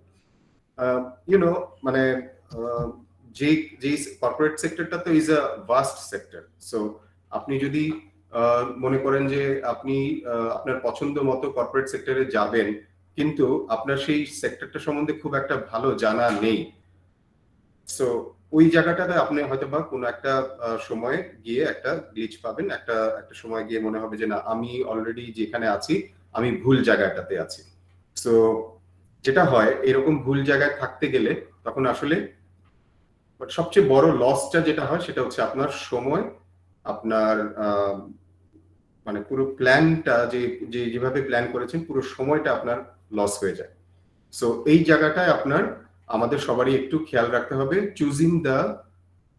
ইউনো মানে যেই কর্পোরেট সেক্টরটা তো is a vast sector. So আপনি যদি মনে করেন যে আপনি আপনার পছন্দ মতো কর্পোরেট সেক্টরে যাবেন, কিন্তু আপনার সেই সেক্টরটা সম্বন্ধে খুব একটা ভালো জানা নেই, সো ওই জায়গাটাতে আপনি হয়তো বা কোনো একটা সময় গিয়ে একটা গ্লিচ পাবেন, একটা সময় গিয়ে মনে হবে যে না, আমি অলরেডি যেখানে আছি আমি ভুল জায়গাটাতে আছি। সো যেটা হয়, এরকম ভুল জায়গায় থাকতে গেলে তখন আসলে সবচেয়ে বড় লসটা যেটা হয় সেটা হচ্ছে আপনার সময়, আপনার মানে পুরো প্ল্যানটা যেভাবে প্ল্যান করেছেন পুরো সময়টা আপনার লস হয়ে যায়। সো এই জায়গাটায় আমাদের সবারই একটু খেয়াল রাখতে হবে, চুজিং দ্য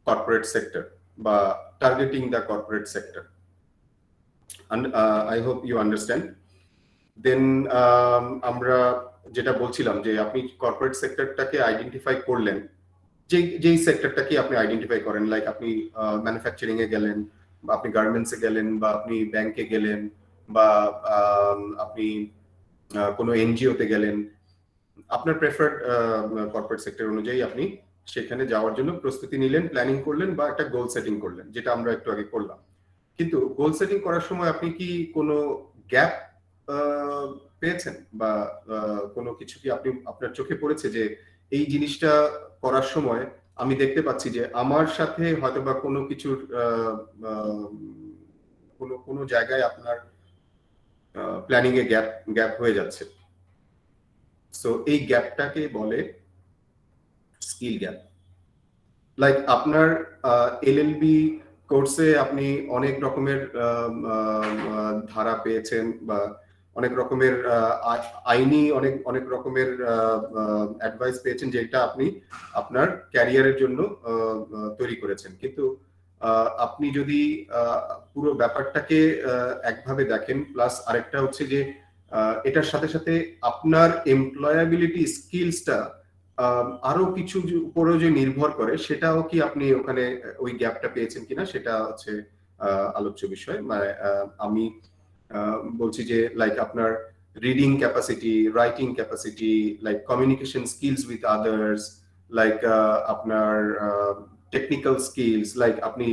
কর্পোরেট সেক্টর বা targeting the corporate sector. I hope you understand. Then আমরা যেটা বলছিলাম যে আপনি কর্পোরেট সেক্টরটাকে আইডেন্টিফাই করলেন, যেই সেক্টরটাকে আপনি আইডেন্টিফাই করেন, লাইক আপনি ম্যানুফ্যাকচারিং এ গেলেন, বা আপনি গার্মেন্টসে গেলেন, বা আপনি ব্যাংকে গেলেন, বা আপনি কোনো এনজিওতে গেলেন, আপনার প্রেফার্ড কর্পোরেট সেক্টর অনুযায়ী আপনি সেখানে যাওয়ার জন্য প্রস্তুতি নিলেন, প্ল্যানিং করলেন, বা একটা গোল সেটিং করলেন, যেটা আমরা একটু আগে করলাম। কিন্তু গোল সেটিং করার সময় আপনি কি কোনো গ্যাপ পেয়েছেন, বা কোনো কিছু কি আপনার চোখে পড়েছে যে এই জিনিসটা করার সময় আমি দেখতে পাচ্ছি যে আমার সাথে হয়তো বা কোনো কিছুর কোনো জায়গায় আপনার প্ল্যানিং এ গ্যাপ হয়ে যাচ্ছে। সো এই গ্যাপটাকে বলে স্কিল গ্যাপ। লাইক আপনার এলএলবি কোর্সে আপনি অনেক রকমের ধারা পেয়েছেন, বা অনেক রকমের আইনি অনেক রকমের অ্যাডভাইস পেয়েছেন, যেটা আপনি আপনার ক্যারিয়ারের জন্য তৈরি করেছেন। কিন্তু আপনি যদি পুরো ব্যাপারটাকে একভাবে দেখেন, প্লাস আরেকটা হচ্ছে যে এটার সাথে সাথে আপনার এমপ্লয়াবিলিটি স্কিলসটা আরো কিছু উপরও যে নির্ভর করে, সেটাও কি আপনি ওখানে ওই গ্যাপটা পেয়েছেন কিনা, সেটা হচ্ছে আলোচ্য বিষয়। মানে আমি বলছি যে লাইক আপনার reading capacity, writing capacity, like communication skills with others, like আপনার টেকনিক্যাল স্কিলস, লাইক আপনি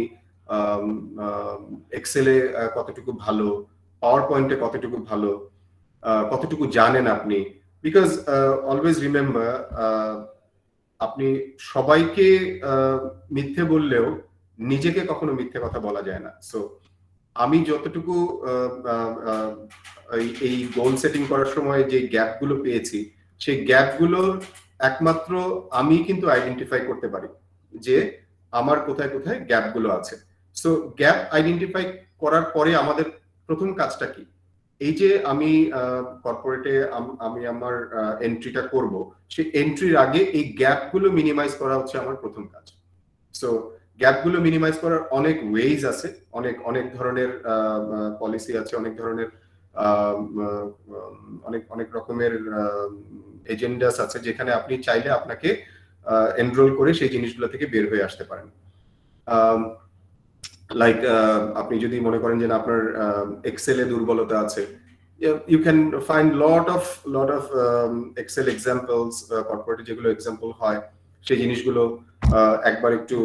এক্সেলে কতটুকু ভালো, পাওয়ার পয়েন্টে কতটুকু ভালো, কতটুকু জানেন আপনি। বিকজ অলওয়েজ রিমেম্বার, আপনি সবাইকে মিথ্যে বললেও নিজেকে কখনো মিথ্যে কথা বলা যায় না। সো আমি যতটুকু এই গোল সেটিং করার সময় যে গ্যাপগুলো পেয়েছি, সেই গ্যাপগুলো একমাত্র আমি কিন্তু আইডেন্টিফাই করতে পারি যে আমার কোথায় কোথায় গ্যাপগুলো আছে। সো গ্যাপ আইডেন্টিফাই করার পরে আমাদের প্রথম কাজটা কি, এই যে আমি কর্পোরেটে আমি আমার এন্ট্রিটা করব, সেই এন্ট্রির আগে এই গ্যাপগুলো মিনিমাইজ করা হচ্ছে আমার প্রথম কাজ। সো গ্যাপগুলো মিনিমাইজ করার অনেক ওয়েজ আছে, অনেক ধরনের পলিসি আছে, অনেক ধরনের অনেক রকমের এজেন্ডাস আছে, যেখানে আপনি চাইলে আপনাকে এনরোল করে সেই জিনিসগুলো থেকে বের হয়ে আসতে পারেন। লাইক আপনি যদি মনে করেন যে আপনার এক্সেলে দুর্বলতা আছে, you can find lot of Excel examples, কর্পোরেটে যেগুলো এক্সাম্পল হয় সেই জিনিসগুলো একবার একটু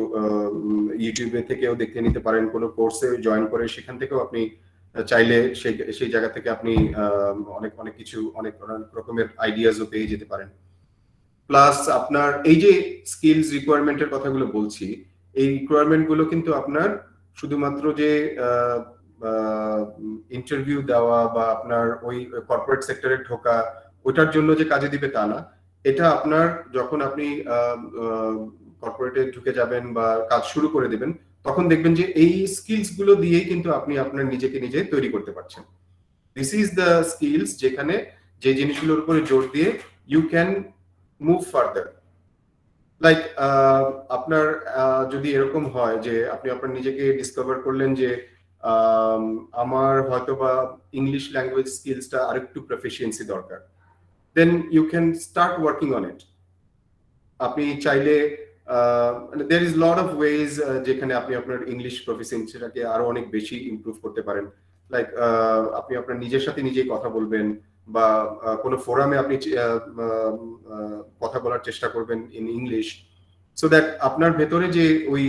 ইউটিউবে থেকেও দেখে নিতে পারেন, কোনো কোর্সে জয়েন করে সেখান থেকেও আপনি চাইলে সেই জায়গা থেকে আপনি অনেক কিছু অনেক রকমের আইডিয়াসও পেয়ে যেতে পারেন। প্লাস আপনার এই যে স্কিলস রিকোয়ারমেন্টের কথাগুলো বলছি, এই রিকোয়ারমেন্ট গুলো কিন্তু আপনার শুধুমাত্র যে ইন্টারভিউ দেওয়া বা আপনার ওই কর্পোরেট সেক্টরে ঢোকা ওটার জন্য যে কাজে দিবে তা না। এটা আপনার যখন আপনি কর্পোরেটে ঢুকে যাবেন বা কাজ শুরু করে দিবেন, তখন দেখবেন যে এই স্কিলস গুলো দিয়েই কিন্তু আপনি আপনার নিজেকে নিজে তৈরি করতে পারছেন। দিস ইজ দ্য স্কিলস যেখানে যে জিনিসগুলোর উপরে জোর দিয়ে you can move further. Like আপনার যদি এরকম হয় যে আপনি আপনার নিজেকে ডিসকভার করলেন যে আমার হয়তোবা ইংলিশ ল্যাঙ্গুয়েজ স্কিলসটা আরেকটু প্রফিসিয়েন্সি দরকার, then you can start working on it. আপনি চাইলে there is lot of ways যেখানে আপনি আপনার ইংলিশ প্রফিসিয়েন্সিটাকে আরো অনেক বেশি ইমপ্রুভ করতে পারেন। লাইক আপনি আপনার নিজের সাথে নিজেই কথা বলবেন বা কোনো ফোরামে আপনি কথা বলার চেষ্টা করবেন ইন ইংলিশ, সো দ্যাট আপনার ভেতরে যে ওই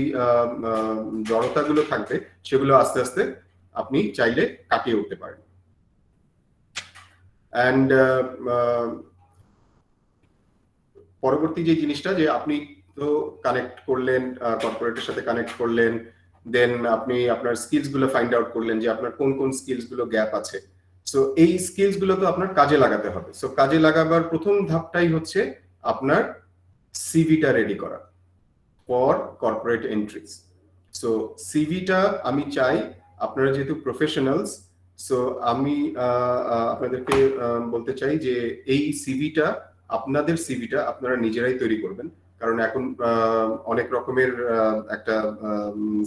জড়তাগুলো থাকবে সেগুলো আস্তে আস্তে আপনি চাইলে কাটিয়ে উঠতে পারেন। অ্যান্ড পরবর্তী যে জিনিসটা, যে আপনি তো কানেক্ট করলেন, কর্পোরেটের সাথে কানেক্ট করলেন, দেন আপনি আপনার স্কিলস গুলো ফাইন্ড আউট করলেন যে আপনার কোন কোন স্কিলস গুলো গ্যাপ আছে। সো এই স্কিলস গুলো তো আপনার কাজে লাগাতে হবে। সো কাজে লাগাবার প্রথম ধাপটাই হচ্ছে আপনার সিভিটা রেডি করা ফর কর্পোরেট এন্ট্রিজ। সো সিভিটা আমি চাই আপনারা যেহেতু প্রফেশনালস, সো আমি আপনাদেরকে বলতে চাই যে এই সিভিটা, আপনাদের সিভিটা আপনারা নিজেরাই তৈরি করবেন। কারণ এখন অনেক রকমের একটা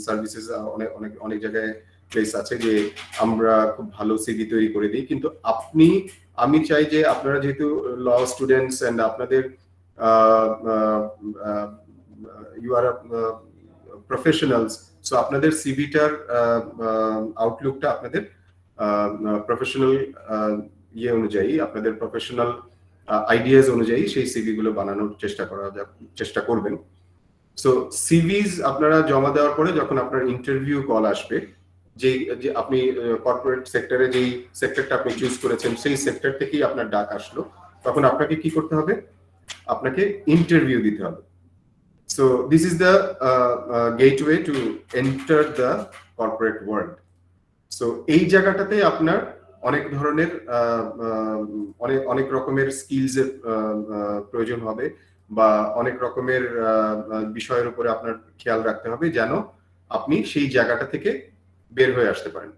সার্ভিসেস অনেক জায়গায় প্লেস আছে যে আমরা খুব ভালো সিভি তৈরি করে দিই, কিন্তু আমি চাই যে আপনারা যেহেতু ল স্টুডেন্টস এন্ড আপনাদের ইউ আর প্রফেশনালস, সো আপনাদের সিভিটার আউটলুকটা আপনাদের প্রফেশনাল ইয়ে অনুযায়ী, আপনাদের প্রফেশনাল আইডিয়াস অনুযায়ী সেই সিভি গুলো বানানোর চেষ্টা করবেন। সো সিভিজ আপনারা জমা দেওয়ার পরে যখন আপনার ইন্টারভিউ কল আসবে, যে আপনি কর্পোরেট সেক্টরে যেই সেক্টরটা আপনি চুজ করেছেন সেই সেক্টর থেকেই আপনার ডাক আসলো, তখন আপনাকে কি করতে হবে? আপনাকে ইন্টারভিউ দিতে হবে। So this is the gateway to enter the corporate world. So এই জায়গাটাতে আপনার অনেক ধরনের অনেক রকমের স্কিলস এর প্রয়োজন হবে বা অনেক রকমের বিষয়ের উপরে আপনার খেয়াল রাখতে হবে যেন আপনি সেই জায়গাটা থেকে বের হয়ে আসতে পারেন।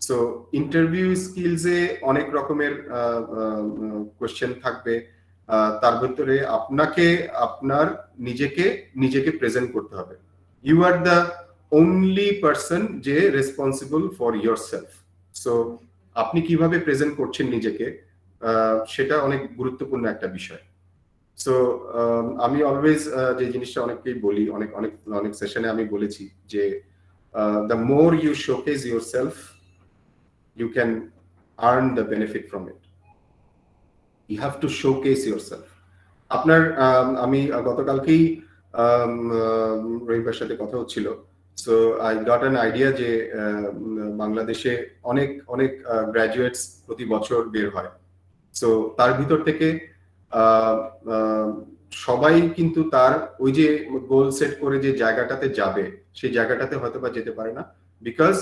সো ইন্টারভিউ স্কিলসে অনেক রকমের কোশ্চেন থাকবে, তার ভিতরে আপনাকে আপনার নিজেকে প্রেজেন্ট করতে হবে। You are the only person যে রেসপন্সিবল ফর ইয়োরসেলফ। সো আপনি কিভাবে প্রেজেন্ট করছেন নিজেকে, সেটা অনেক গুরুত্বপূর্ণ একটা বিষয়। সো আমি অলওয়েজ যে জিনিসটা অনেককেই বলি, অনেক সেশনে আমি বলেছি যে the more you showcase yourself, you can earn the benefit from it. You have to showcase yourself. আপনার আমি গতকালকেই রহিমের সাথে কথা হচ্ছিল, so I got an idea যে বাংলাদেশে অনেক গ্র্যাজুয়েটস প্রতি বছর বের হয়। সো তার ভিতর থেকে সবাই কিন্তু তার ওই যে গোল সেট করে যে জায়গাটাতে যাবে সেই জায়গাটাতে হয়তো বা যেতে পারে না, বিকজ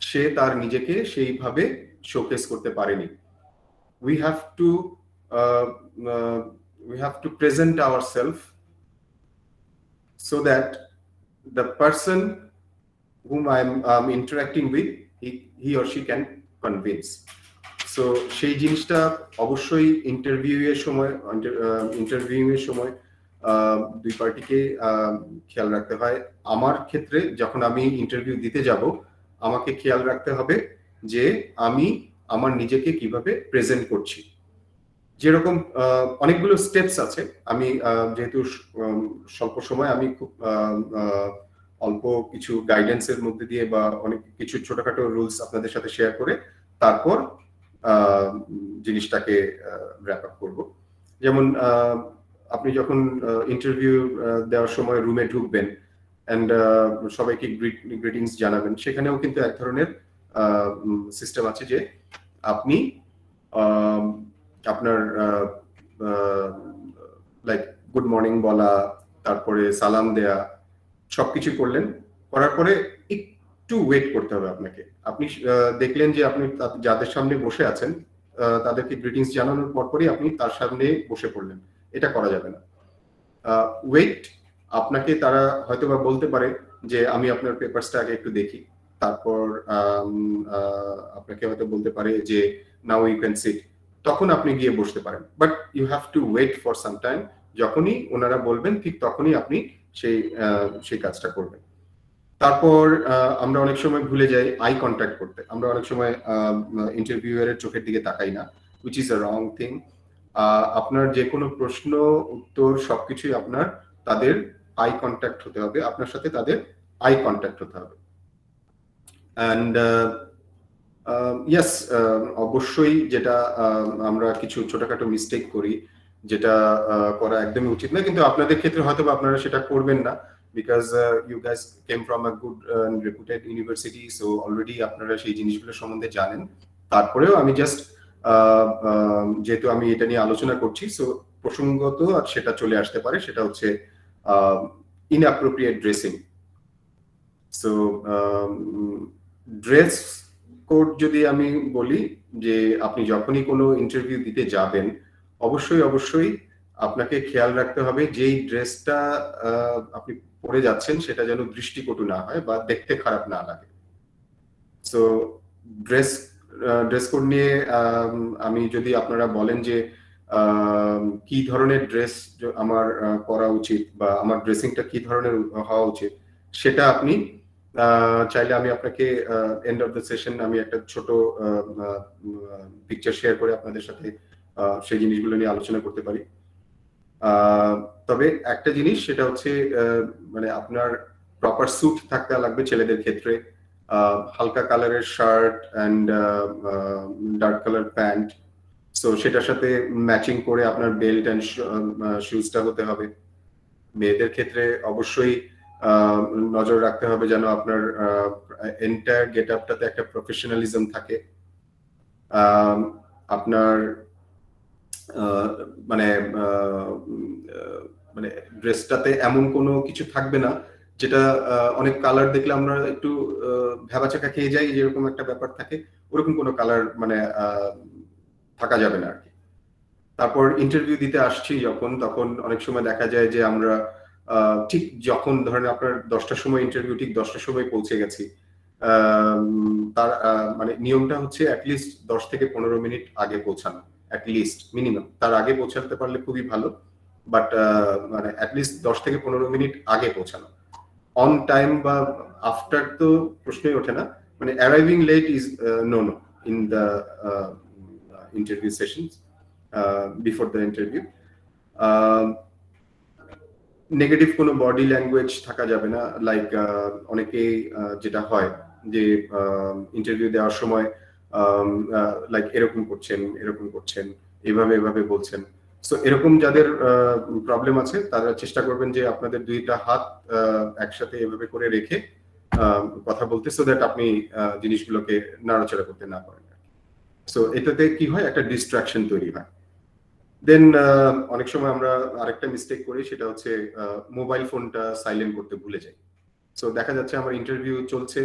সে তার নিজেকে সেইভাবে শোকেস করতে পারেনি। we have to present ourselves so that the person whom I'm interacting with, he or she can convince. So সেই জিনিসটা অবশ্যই ইন্টারভিউ এর সময় দুই পার্টিকে খেয়াল রাখতে হয়। আমার ক্ষেত্রে যখন আমি ইন্টারভিউ দিতে যাব, আমাকে খেয়াল রাখতে হবে যে আমি আমার নিজেকে কিভাবে প্রেজেন্ট করছি। যেরকম অনেকগুলো স্টেপস আছে, আমি যেহেতু স্বল্প সময়, আমি খুব অল্প কিছু গাইডেন্সের মধ্যে দিয়ে বা অনেক কিছু ছোটখাটো রুলস আপনাদের সাথে শেয়ার করে তারপর জিনিসটাকে র্যাপ আপ করব। যেমন আপনি যখন ইন্টারভিউ দেওয়ার সময় রুমে ঢুকবেন এন্ড সবাইকে গ্রিটিংস জানাবেন, সেখানেও কিন্তু এক ধরনের সিস্টেম আছে যে আপনি আপনার লাইক গুড মর্নিং বলা, তারপরে সালাম দেয়া, সবকিছু করার পরে একটু ওয়েট করতে হবে আপনাকে। আপনি দেখলেন যে আপনি যাদের সামনে বসে আছেন তাদেরকে গ্রিটিংস জানানোর পরপরই আপনি তার সামনে বসে পড়লেন, এটা করা যাবে না। ওয়েট, আপনাকে তারা হয়তোবা বলতে পারে যে আমি আপনার পেপারসটা আগে একটু দেখি, তারপর আপনাকে হয়তো বলতে পারে যে নাও ইউ ক্যান সিট, তখন আপনি গিয়ে বসতে পারেন। But you have to wait for some time, যখনই ওনারা বলবেন ঠিক তখনই আপনি সেই কাজটা করবেন। তারপর আমরা অনেক সময় ভুলে যাই আই কন্ট্যাক্ট করতে। আমরা অনেক সময় ইন্টারভিউয়ারের চোখের দিকে তাকাই না, which is a wrong thing. আপনার যে কোনো প্রশ্ন উত্তর সবকিছুই আপনার তাদের আই কন্ট্যাক্ট হতে হবে, আপনার সাথে তাদের আই কন্ট্যাক্ট হতে হবে। অ্যান্ড ইয়েস, অবশ্যই যেটা আমরা কিছু ছোটখাটো মিস্টেক করি, যেটা করা একদমই উচিত না, কিন্তু আপনাদের ক্ষেত্রে হয়তো আপনারা সেটা করবেন না, because you guys came from a good reputed university, so already আপনারা সেই জিনিসগুলো সম্বন্ধে জানেন। তারপরেও আমি জাস্ট যেহেতু আমি এটা নিয়ে আলোচনা করছি, সো প্রসঙ্গত আর সেটা চলে আসতে পারে, সেটা হচ্ছে inappropriate dressing. So dress code যদি আমি বলি, যে আপনি যখনই কোনো ইন্টারভিউ দিতে যাবেন, অবশ্যই আপনাকে খেয়াল রাখতে হবে যেই ড্রেসটা আপনি পরে যাচ্ছেন সেটা যেন দৃষ্টিকটু না হয় বা দেখতে খারাপ না লাগে। সো ড্রেস কোড নিয়ে আমি যদি আপনারা বলেন যে কি ধরনের ড্রেস আমার পরা উচিত বা আমার ড্রেসিংটা কি ধরনের হওয়া উচিত, সেটা আপনি চাইলে আমি আপনাকে এন্ড অফ দ্য সেশন আমি একটা ছোট পিকচার শেয়ার করে আপনাদের সাথে সেই জিনিসগুলো নিয়ে আলোচনা করতে পারি। তবে একটা জিনিস, সেটা হচ্ছে মানে আপনার প্রপার স্যুট থাকতে লাগবে ছেলেদের ক্ষেত্রে, হালকা কালারের shirt and dark colour pant, so সেটার সাথে ম্যাচিং করে আপনার বেল্ট অ্যান্ড শুজটা হতে হবে। মেয়েদের ক্ষেত্রে অবশ্যই নজর রাখতে হবে যেন আপনার এন্টায়ার গেট আপটাতে একটা প্রফেশনালিজম থাকে। আপনার মানে মানে ড্রেসটাতে এমন কোনো কিছু থাকবে না যেটা অনেক কালার দেখলে আমরা একটু ভ্যাবাচাকা খেয়ে যাই, যেরকম একটা ব্যাপার থাকে, ওরকম কোনো কালার মানে থাকা যাবে না আর কি। তারপর ইন্টারভিউ দিতে আসছি যখন, তখন অনেক সময় দেখা যায় যে আমরা ঠিক যখন ধরেন আপনার 10টার সময় ইন্টারভিউ, ঠিক 10টার সময় পৌঁছে গেছি, তার মানে নিয়মটা হচ্ছে অ্যাটলিস্ট 10 থেকে 15 মিনিট আগে পৌঁছানো, অ্যাটলিস্ট মিনিমাম। তার আগে পৌঁছাতে পারলে খুবই ভালো, বাট মানে অ্যাটলিস্ট 10 থেকে 15 মিনিট আগে পৌঁছানো। অন টাইম বা আফটার তো প্রশ্নই ওঠে না, মানে arriving late is no in the interview session, before the interview. Negative কোনো বডি ল্যাঙ্গুয়েজ থাকা যাবে না, লাইক অনেকেই যেটা হয় যে ইন্টারভিউ দেওয়ার সময় লাইক এরকম করছেন, এভাবে বলছেন। সো এরকম যাদের প্রবলেম আছে তারা চেষ্টা করবেন যে আপনাদের দুইটা হাত একসাথে এভাবে করে রেখে কথা বলতে, সো দ্যাট আপনি জিনিসগুলোকে নাড়াচাড়া করতে না পারেন। সো এটাতে কি হয়, একটা ডিস্ট্রাকশন তৈরি হয়। দেন অনেক সময় আমরা আরেকটা মিস্টেক করি, সেটা হচ্ছে মোবাইল ফোনটা সাইলেন্ট করতে ভুলে যাই। সো দেখা যাচ্ছে আমার ইন্টারভিউ চলছে,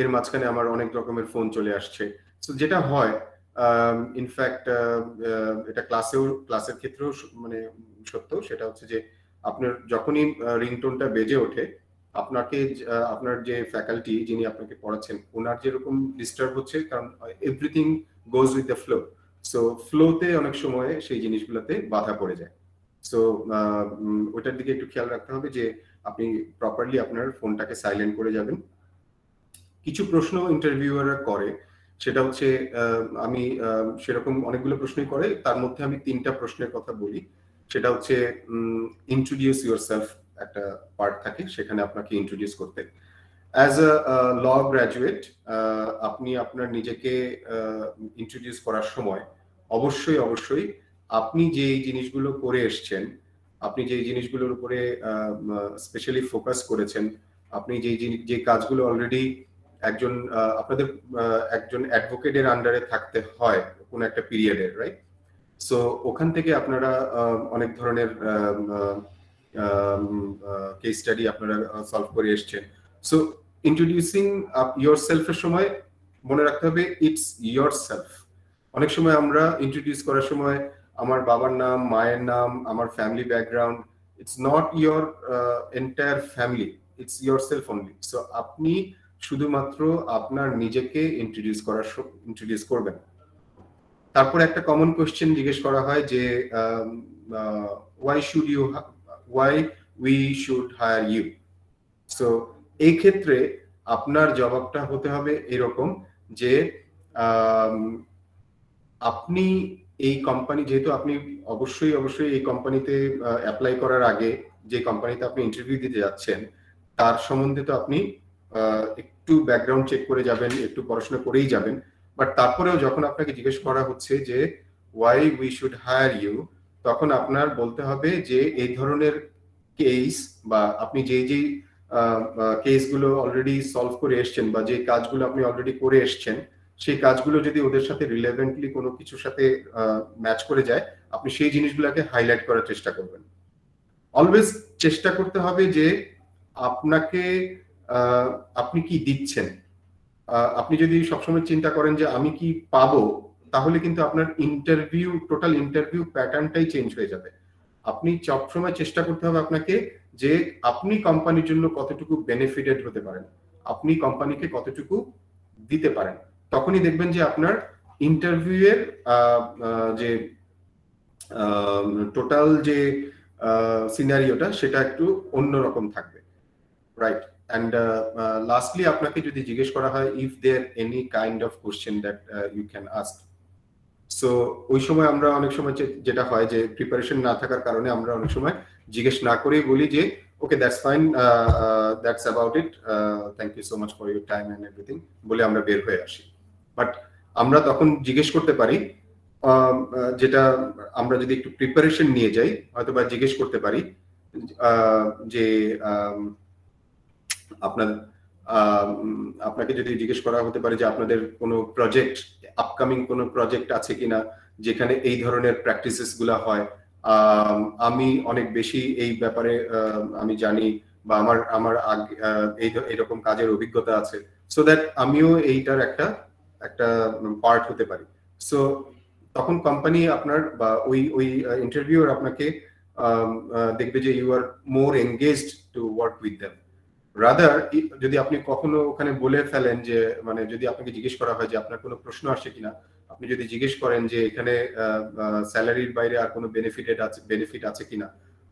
এর মাঝখানে আমার অনেক রকমের ফোন চলে আসছে। সো যেটা হয়, ইনফ্যাক্ট এটা ক্লাসের ক্ষেত্রেও মানে সত্য, সেটা হচ্ছে যে আপনার যখনই রিংটোনটা বেজে ওঠে, আপনাকে আপনার যে ফ্যাকাল্টি যিনি আপনাকে পড়াচ্ছেন, ওনার যেরকম ডিস্টার্ব হচ্ছে, কারণ everything goes with the flow. So ফ্লোতে অনেক সময় সেই জিনিসগুলোতে বাধা পড়ে যায়। সো ওটার দিকে একটু খেয়াল রাখতে হবে যে আপনি প্রপারলি আপনার ফোনটাকে সাইলেন্ট করে যাবেন। কিছু প্রশ্ন ইন্টারভিউয়াররা করে, সেটা হচ্ছে আমি সেরকম অনেকগুলো প্রশ্নই করে, তার মধ্যে আমি 3টা প্রশ্নের কথা বলি। সেটা হচ্ছে ইন্ট্রোডিউস ইউরসেলফ, একটা পার্ট থাকে সেখানে আপনাকে ইন্ট্রোডিউস করতে। অ্যাজ আ ল গ্র্যাজুয়েট আপনি আপনার নিজেকে ইন্ট্রোডিউস করার সময় অবশ্যই আপনি যে জিনিসগুলো করে এসছেন, আপনি যে জিনিসগুলোর উপরে স্পেশালি ফোকাস করেছেন, আপনি যে কাজগুলো অলরেডি আপনাদের একজন অ্যাডভোকেটের আন্ডারে থাকতে হয় কোনো একটা পিরিয়ডের, রাইট? সো ওখান থেকে আপনারা অনেক ধরনের কেস স্টাডি আপনারা সলভ করে এসছেন। সো ইন্ট্রোডিউসিং ইয়োরসেলফের সময় মনে রাখতে হবে ইটস ইয়োরসেলফ। অনেক সময় আমরা ইন্ট্রোডিউস করার সময় আমার বাবার নাম, মায়ের নাম, আমার family background, It's not your entire family, it's yourself only. So আপনি শুধুমাত্র আপনার নিজেকে ইন্ট্রোডিউস করবেন। তারপর একটা কমন কোশ্চেন জিজ্ঞেস করা হয় যে why we should hire you. So এই ক্ষেত্রে আপনার জবাবটা হতে হবে এরকম যে আপনি এই কোম্পানি, যেহেতু আপনি অবশ্যই এই কোম্পানিতে অ্যাপ্লাই করার আগে যে কোম্পানিতে আপনি ইন্টারভিউ দিতে যাচ্ছেন তার সম্বন্ধে তো আপনি একটু ব্যাকগ্রাউন্ড চেক করে যাবেন, একটু পড়াশোনা করেই যাবেন। বাট তারপরেও যখন আপনাকে জিজ্ঞেস করা হচ্ছে যে why we should hire you, তখন আপনার বলতে হবে যে এই ধরনের কেস বা আপনি যেই কেসগুলো অলরেডি সলভ করে এসছেন বা যে কাজগুলো আপনি অলরেডি করে এসছেন সেই কাজগুলো যদি ওদের সাথে রিলেভেন্টলি কোনো কিছুর সাথে ম্যাচ করে যায়, আপনি সেই জিনিসগুলোকে হাইলাইট করার চেষ্টা করবেন। অলওয়েজ চেষ্টা করতে হবে যে আপনি কি দিচ্ছেন। আপনি যদি সবসময় চিন্তা করেন যে আমি কি পাবো, তাহলে কিন্তু আপনার টোটাল ইন্টারভিউ প্যাটার্নটাই চেঞ্জ হয়ে যাবে। আপনি সবসময় চেষ্টা করতে হবে আপনাকে যে আপনি কোম্পানির জন্য কতটুকু বেনিফিটেড হতে পারেন, আপনি কোম্পানিকে কতটুকু দিতে পারেন। তখনই দেখবেন যে আপনার ইন্টারভিউয়ের যে টোটাল যে সিনারিওটা সেটা একটু অন্যরকম থাকবে, রাইট? And lastly, আপনাকে যদি জিজ্ঞেস করা হয় if there any kind of question that you can ask, so ওই সময় আমরা অনেক সময় যেটা হয় যে প্রিপারেশন না থাকার কারণে আমরা অনেক সময় জিজ্ঞেস না করেই বলি যে okay that's fine, that's about it, thank you so much for your time and everything বলে আমরা বের হয়ে আসি। বাট আমরা তখন জিজ্ঞেস করতে পারি, যেটা আমরা যদি একটু প্রিপারেশন নিয়ে যাই হয়তো বা জিজ্ঞেস করতে পারি যে আপনাকে যদি জিজ্ঞেস করা হতে পারে যে আপনাদের কোনো প্রজেক্ট, আপকামিং কোনো প্রজেক্ট আছে কিনা যেখানে এই ধরনের প্র্যাকটিসেস গুলা হয়। আমি অনেক বেশি এই ব্যাপারে আমি জানি বা আমার এইরকম কাজের অভিজ্ঞতা আছে, সো দ্যাট আমিও এইটার একটা পার্ট হতে পারি। সো তখন কোম্পানি আপনার বা ওই ইন্টারভিউয়ার আপনাকে দেখবে যে you are more engaged to work with them. Rather যদি আপনি কখনো ওখানে বলে ফেলেন যে মানে যদি আপনাকে জিজ্ঞেস করা হয় যে আপনার কোনো প্রশ্ন আসে কিনা, আপনি যদি জিজ্ঞেস করেন যে এখানে স্যালারির বাইরে আর কোনো বেনিফিট আছে কিনা,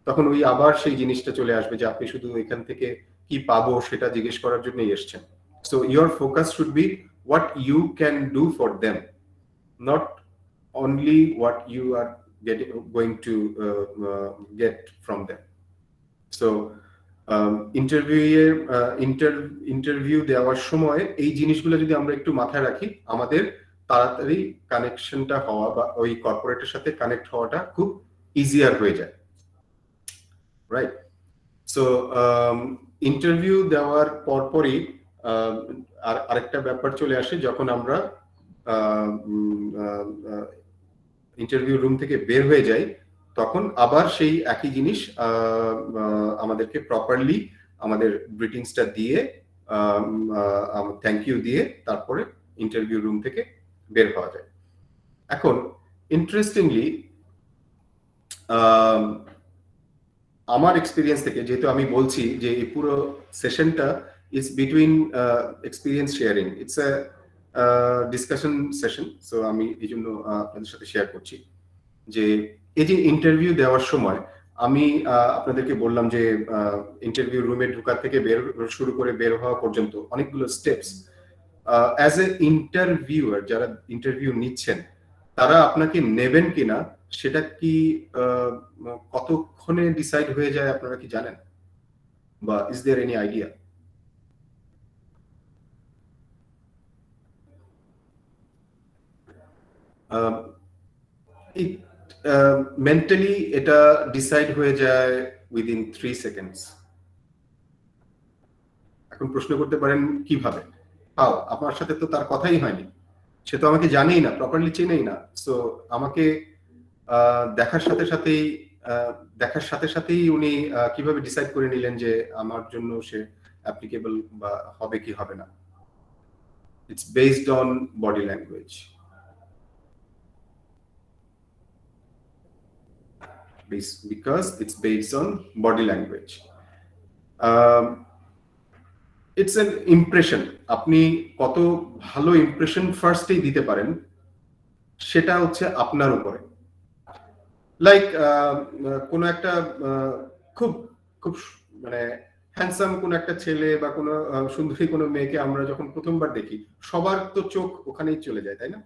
তখন ওই আবার সেই জিনিসটা চলে আসবে যে আপনি শুধু এখান থেকে কি পাবো সেটা জিজ্ঞেস করার জন্যই এসেছেন। So your focus should be what you can do for them, not only what you are going to get from them. So interview দেওয়ার সময় এই জিনিসগুলো যদি আমরা একটু মাথায় রাখি, আমাদের তাড়াতাড়ি কানেকশনটা হওয়া বা ওই কর্পোরেটের সাথে কানেক্ট হওয়াটা খুব ইজিয়ার হয়ে যায়, রাইট? সো ইন্টারভিউ দেওয়ার পরপরই আরেকটা ব্যাপার চলে আসে, যখন আমরা ইন্টারভিউ রুম থেকে বের হয়ে যাই তখন আবার সেই একই জিনিস আমাদেরকে প্রপারলি আমাদের গ্রিটিংসটা দিয়ে থ্যাংক ইউ দিয়ে তারপরে ইন্টারভিউ রুম থেকে বের হওয়া যায়। এখন ইন্টারেস্টিংলি আমার এক্সপিরিয়েন্স থেকে, যেহেতু আমি বলছি যে এই পুরো সেশনটা is between experience sharing, it's a discussion session, so আমি এই জন্য আপনাদের সাথে শেয়ার করছি যে এই যে ইন্টারভিউ দেওয়ার সময় আমি আপনাদেরকে বললাম যে ইন্টারভিউ রুমে ঢোকার থেকে শুরু করে বের হওয়া পর্যন্ত অনেকগুলো স্টেপস। অ্যাজ এ ইন্টারভিউয়ার যারা ইন্টারভিউ নিচ্ছেন তারা আপনাকে নেবেন কিনা সেটা কি কতক্ষণে ডিসাইড হয়ে যায় আপনারা কি জানেন, বা is there any idea? Mentally এটা ডিসাইড হয়ে যায় উইদিন 3 সেকেন্ডস। এখন প্রশ্ন করতে পারেন কিভাবে? হাও? আমার সাথে তো তার কথাই হয়নি, সে তো আমাকে জানেই না, প্রপারলি চেনেই না। সো আমাকে দেখার সাথে সাথেই উনি কিভাবে ডিসাইড করে নিলেন যে আমার জন্য সে অ্যাপ্লিকেবল বা হবে কি হবে না? It's based on body language. because it's based on body language. It's an impression. আপনি কত ভালো ইমপ্রেশন ফার্স্টেই দিতে পারেন সেটা হচ্ছে আপনার উপরে। লাইক কোন একটা খুব খুব মানে হ্যান্ডসাম কোন একটা ছেলে বা কোন সুন্দরী কোন মেয়েকে আমরা যখন প্রথমবার দেখি সবার তো চোখ ওখানেই চলে যায়, তাই না?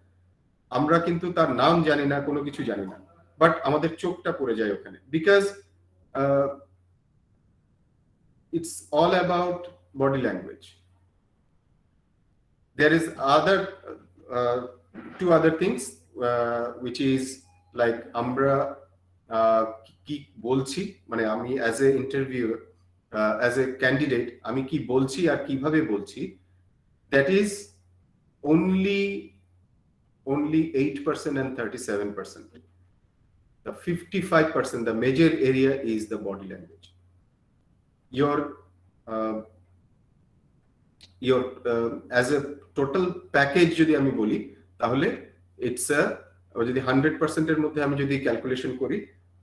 আমরা কিন্তু তার নাম জানি না, কোনো কিছু জানি না, বাট আমাদের চোখটা পড়ে যায় ওখানে, because it's all about body language. There is two other things which is like আমরা কি বলছি, মানে আমি as a interviewer, as a candidate আমি কি বলছি আর কিভাবে বলছি, that is only 8% and 37%. The 55%, the major area is the body language. Your as a total package যদি আমি বলি তাহলে it's a যদি 100% এর মধ্যে আমি যদি ক্যালকুলেশন করি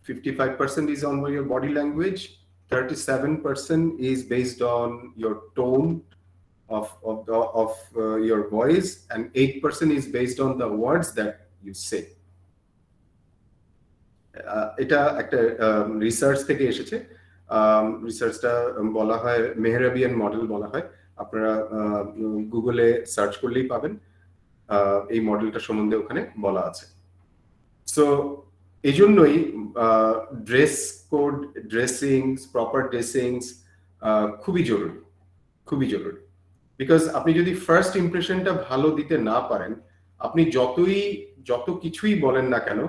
55% is on your body language, 37% is based on your tone of your voice, and 8% is based on the words that you say. এটা একটা রিসার্চ থেকে এসেছে, রিসার্চটা বলা হয় মেহরাবিয়ান মডেল বলা হয়, আপনারা গুগলে সার্চ করলেই পাবেন, এই মডেলটা সম্বন্ধে ওখানে বলা আছে। সো এই জন্যই ড্রেস কোড, ড্রেসিংস, প্রপার ড্রেসিংস খুবই জরুরি, খুবই জরুরি। বিকজ আপনি যদি ফার্স্ট ইমপ্রেশনটা ভালো দিতে না পারেন, আপনি যত কিছুই বলেন না কেন,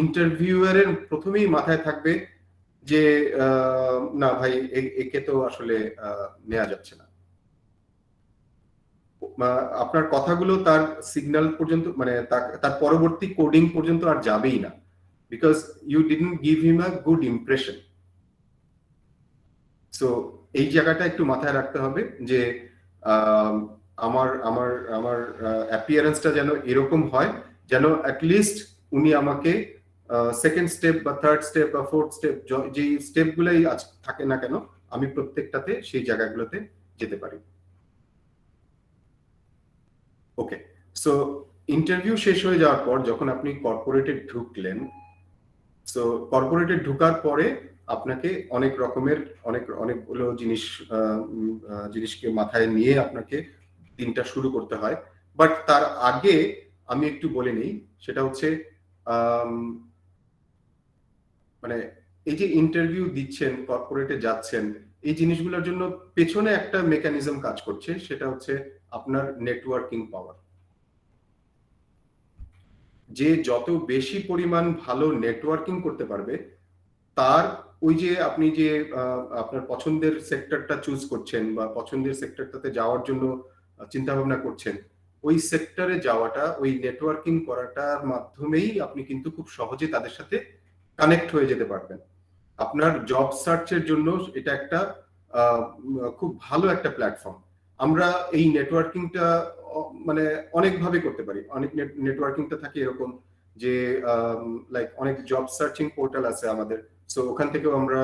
ইন্টারভিউয়ারের প্রথমেই মাথায় থাকবে যে না ভাই একে তো আসলে নেওয়া যাচ্ছে না। আপনার কথাগুলো তার সিগন্যাল পর্যন্ত, মানে তার পরবর্তী কোডিং পর্যন্ত আর যাবেই না, because you didn't give him a good impression. So এই জায়গাটা একটু মাথায় রাখতে হবে যে আমার আমার আমার অ্যাপিয়ারেন্সটা যেন এরকম হয় যেন অ্যাটলিস্ট উনি আমাকে সেকেন্ড স্টেপ বা থার্ড স্টেপ বা ফোর্থ স্টেপ যেই স্টেপগুলোই থাকে না কেন আমি প্রত্যেকটাতে সেই জায়গাগুলোতে যেতে পারি। ওকে, সো ইন্টারভিউ শেষ হয়ে যাওয়ার পর যখন আপনি কর্পোরেটে ঢুকলেন, সো কর্পোরেটে ঢুকার পরে আপনাকে অনেক রকমের অনেকগুলো জিনিসকে মাথায় নিয়ে আপনাকে দিনটা শুরু করতে হয়। বাট তার আগে আমি একটু বলে নিই, সেটা হচ্ছে মানে এই যে ইন্টারভিউ দিচ্ছেন, কর্পোরেটে যাচ্ছেন, এই জিনিসগুলোর জন্য পেছনে একটা মেকানিজম কাজ করছে, সেটা হচ্ছে আপনার নেটওয়ার্কিং পাওয়ার। যে যত বেশি পরিমাণ ভালো নেটওয়ার্কিং করতে পারবে, তার ওই যে আপনি যে আপনার পছন্দের সেক্টরটা চুজ করছেন বা পছন্দের সেক্টরটাতে যাওয়ার জন্য চিন্তা ভাবনা করছেন, ওই সেক্টরে যাওয়াটা, ওই নেটওয়ার্কিং করাটার মাধ্যমেই আপনি কিন্তু খুব সহজে তাদের সাথে কানেক্ট হয়ে যেতে পারবেন। আপনার জব সার্চের জন্য এটা একটা খুব ভালো একটা প্ল্যাটফর্ম। আমরা এই নেটওয়ার্কিংটা মানে অনেকভাবে করতে পারি। অনেক নেটওয়ার্কিংটা থাকে এরকম যে লাইক অনেক জব সার্চিং পোর্টাল আছে আমাদের, সো ওখান থেকেও আমরা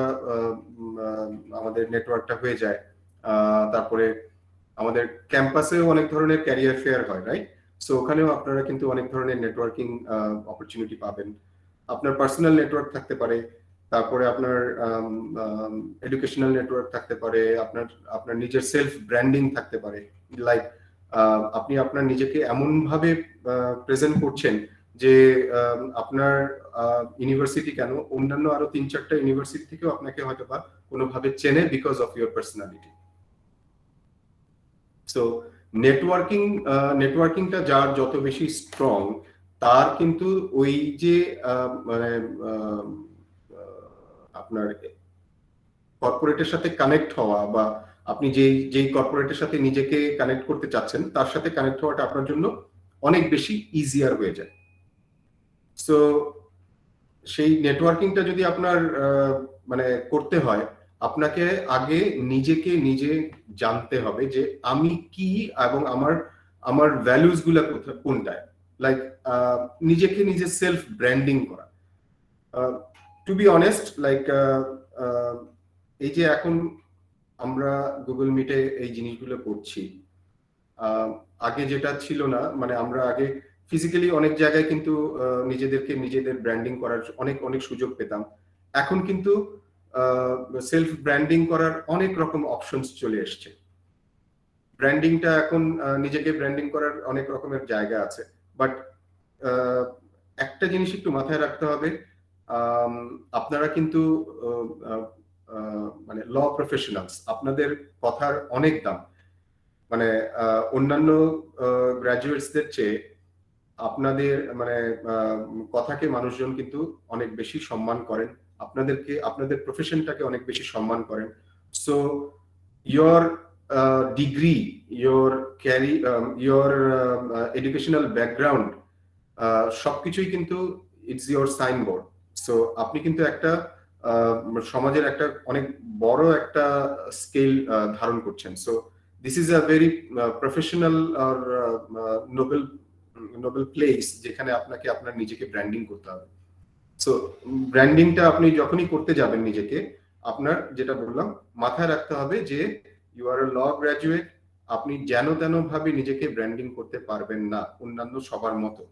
আমাদের নেটওয়ার্কটা হয়ে যায়। তারপরে আমাদের ক্যাম্পাসেও অনেক ধরনের ক্যারিয়ার ফেয়ার হয়, রাইট? সো ওখানেও আপনারা কিন্তু অনেক ধরনের নেটওয়ার্কিং অপরচুনিটি পাবেন। আপনার পার্সোনাল নেটওয়ার্ক থাকতে পারে, তারপরে আপনার এডুকেশনাল নেটওয়ার্ক থাকতে পারে, আপনার নিজের সেলফ ব্র্যান্ডিং থাকতে পারে। লাইক আপনি আপনার নিজেকে এমন ভাবে প্রেজেন্ট করছেন যে আপনার ইউনিভার্সিটি কেন, অন্যান্য আরো 3-4টা ইউনিভার্সিটি থেকেও আপনাকে হয়তো বা কোনোভাবে চেনে because of your personality. So নেটওয়ার্কিংটা যার যত বেশি স্ট্রং, তার কিন্তু ওই যে মানে আপনার কর্পোরেটের সাথে কানেক্ট হওয়া বা আপনি যেই কর্পোরেটের সাথে নিজেকে কানেক্ট করতে চাচ্ছেন তার সাথে কানেক্ট হওয়াটা আপনার জন্য অনেক বেশি ইজিয়ার হয়ে যায়। সো সেই নেটওয়ার্কিংটা যদি আপনার মানে করতে হয়, আপনাকে আগে নিজেকে নিজে জানতে হবে যে আমি কি এবং আমার ভ্যালুস গুলা কোনটায়। লাইক নিজেকে নিজে সেলফ ব্র্যান্ডিং করা। টু বি অনেস্ট লাইক এই যে এখন আমরা গুগল মিটে এই জিনিসগুলো করছি, আগে যেটা ছিল না, মানে আমরা আগে ফিজিক্যালি অনেক জায়গায় কিন্তু নিজেদের ব্র্যান্ডিং করার অনেক অনেক সুযোগ পেতাম। এখন কিন্তু সেলফ ব্র্যান্ডিং করার অনেক রকম অপশনস চলে এসছে। ব্র্যান্ডিংটা এখন নিজেকে ব্র্যান্ডিং করার অনেক রকমের জায়গা আছে, বাট একটা জিনিস একটু মাথায় রাখতে হবে, আপনারা কিন্তু মানে ল প্রফেশনালস, আপনাদের কথার অনেক দাম। মানে অন্যান্য গ্রাজুয়েটসদের চেয়ে আপনাদের মানে কথাকে মানুষজন কিন্তু অনেক বেশি সম্মান করেন, আপনাদের প্রফেশনটাকে অনেক বেশি সম্মান করেন। So your degree, your your educational background, সবকিছুই কিন্তু ইটস ইয়োর সাইনবোর্ড। সো আপনি কিন্তু একটা সমাজের একটা অনেক বড় একটা স্কেল ধারণ করছেন। So this is a very professional আর নোবেল প্লেস, যেখানে আপনাকে আপনার নিজেকে ব্র্যান্ডিং করতে হবে। সো ব্র্যান্ডিংটা আপনি যখনই করতে যাবেন নিজেকে, আপনার যেটা বললাম মাথায় রাখতে হবে যে you R A law graduate, আপনি যেন তেন ভাবে নিজেকে ব্র্যান্ডিং করতে পারবেন না অন্যান্য সবার মতো।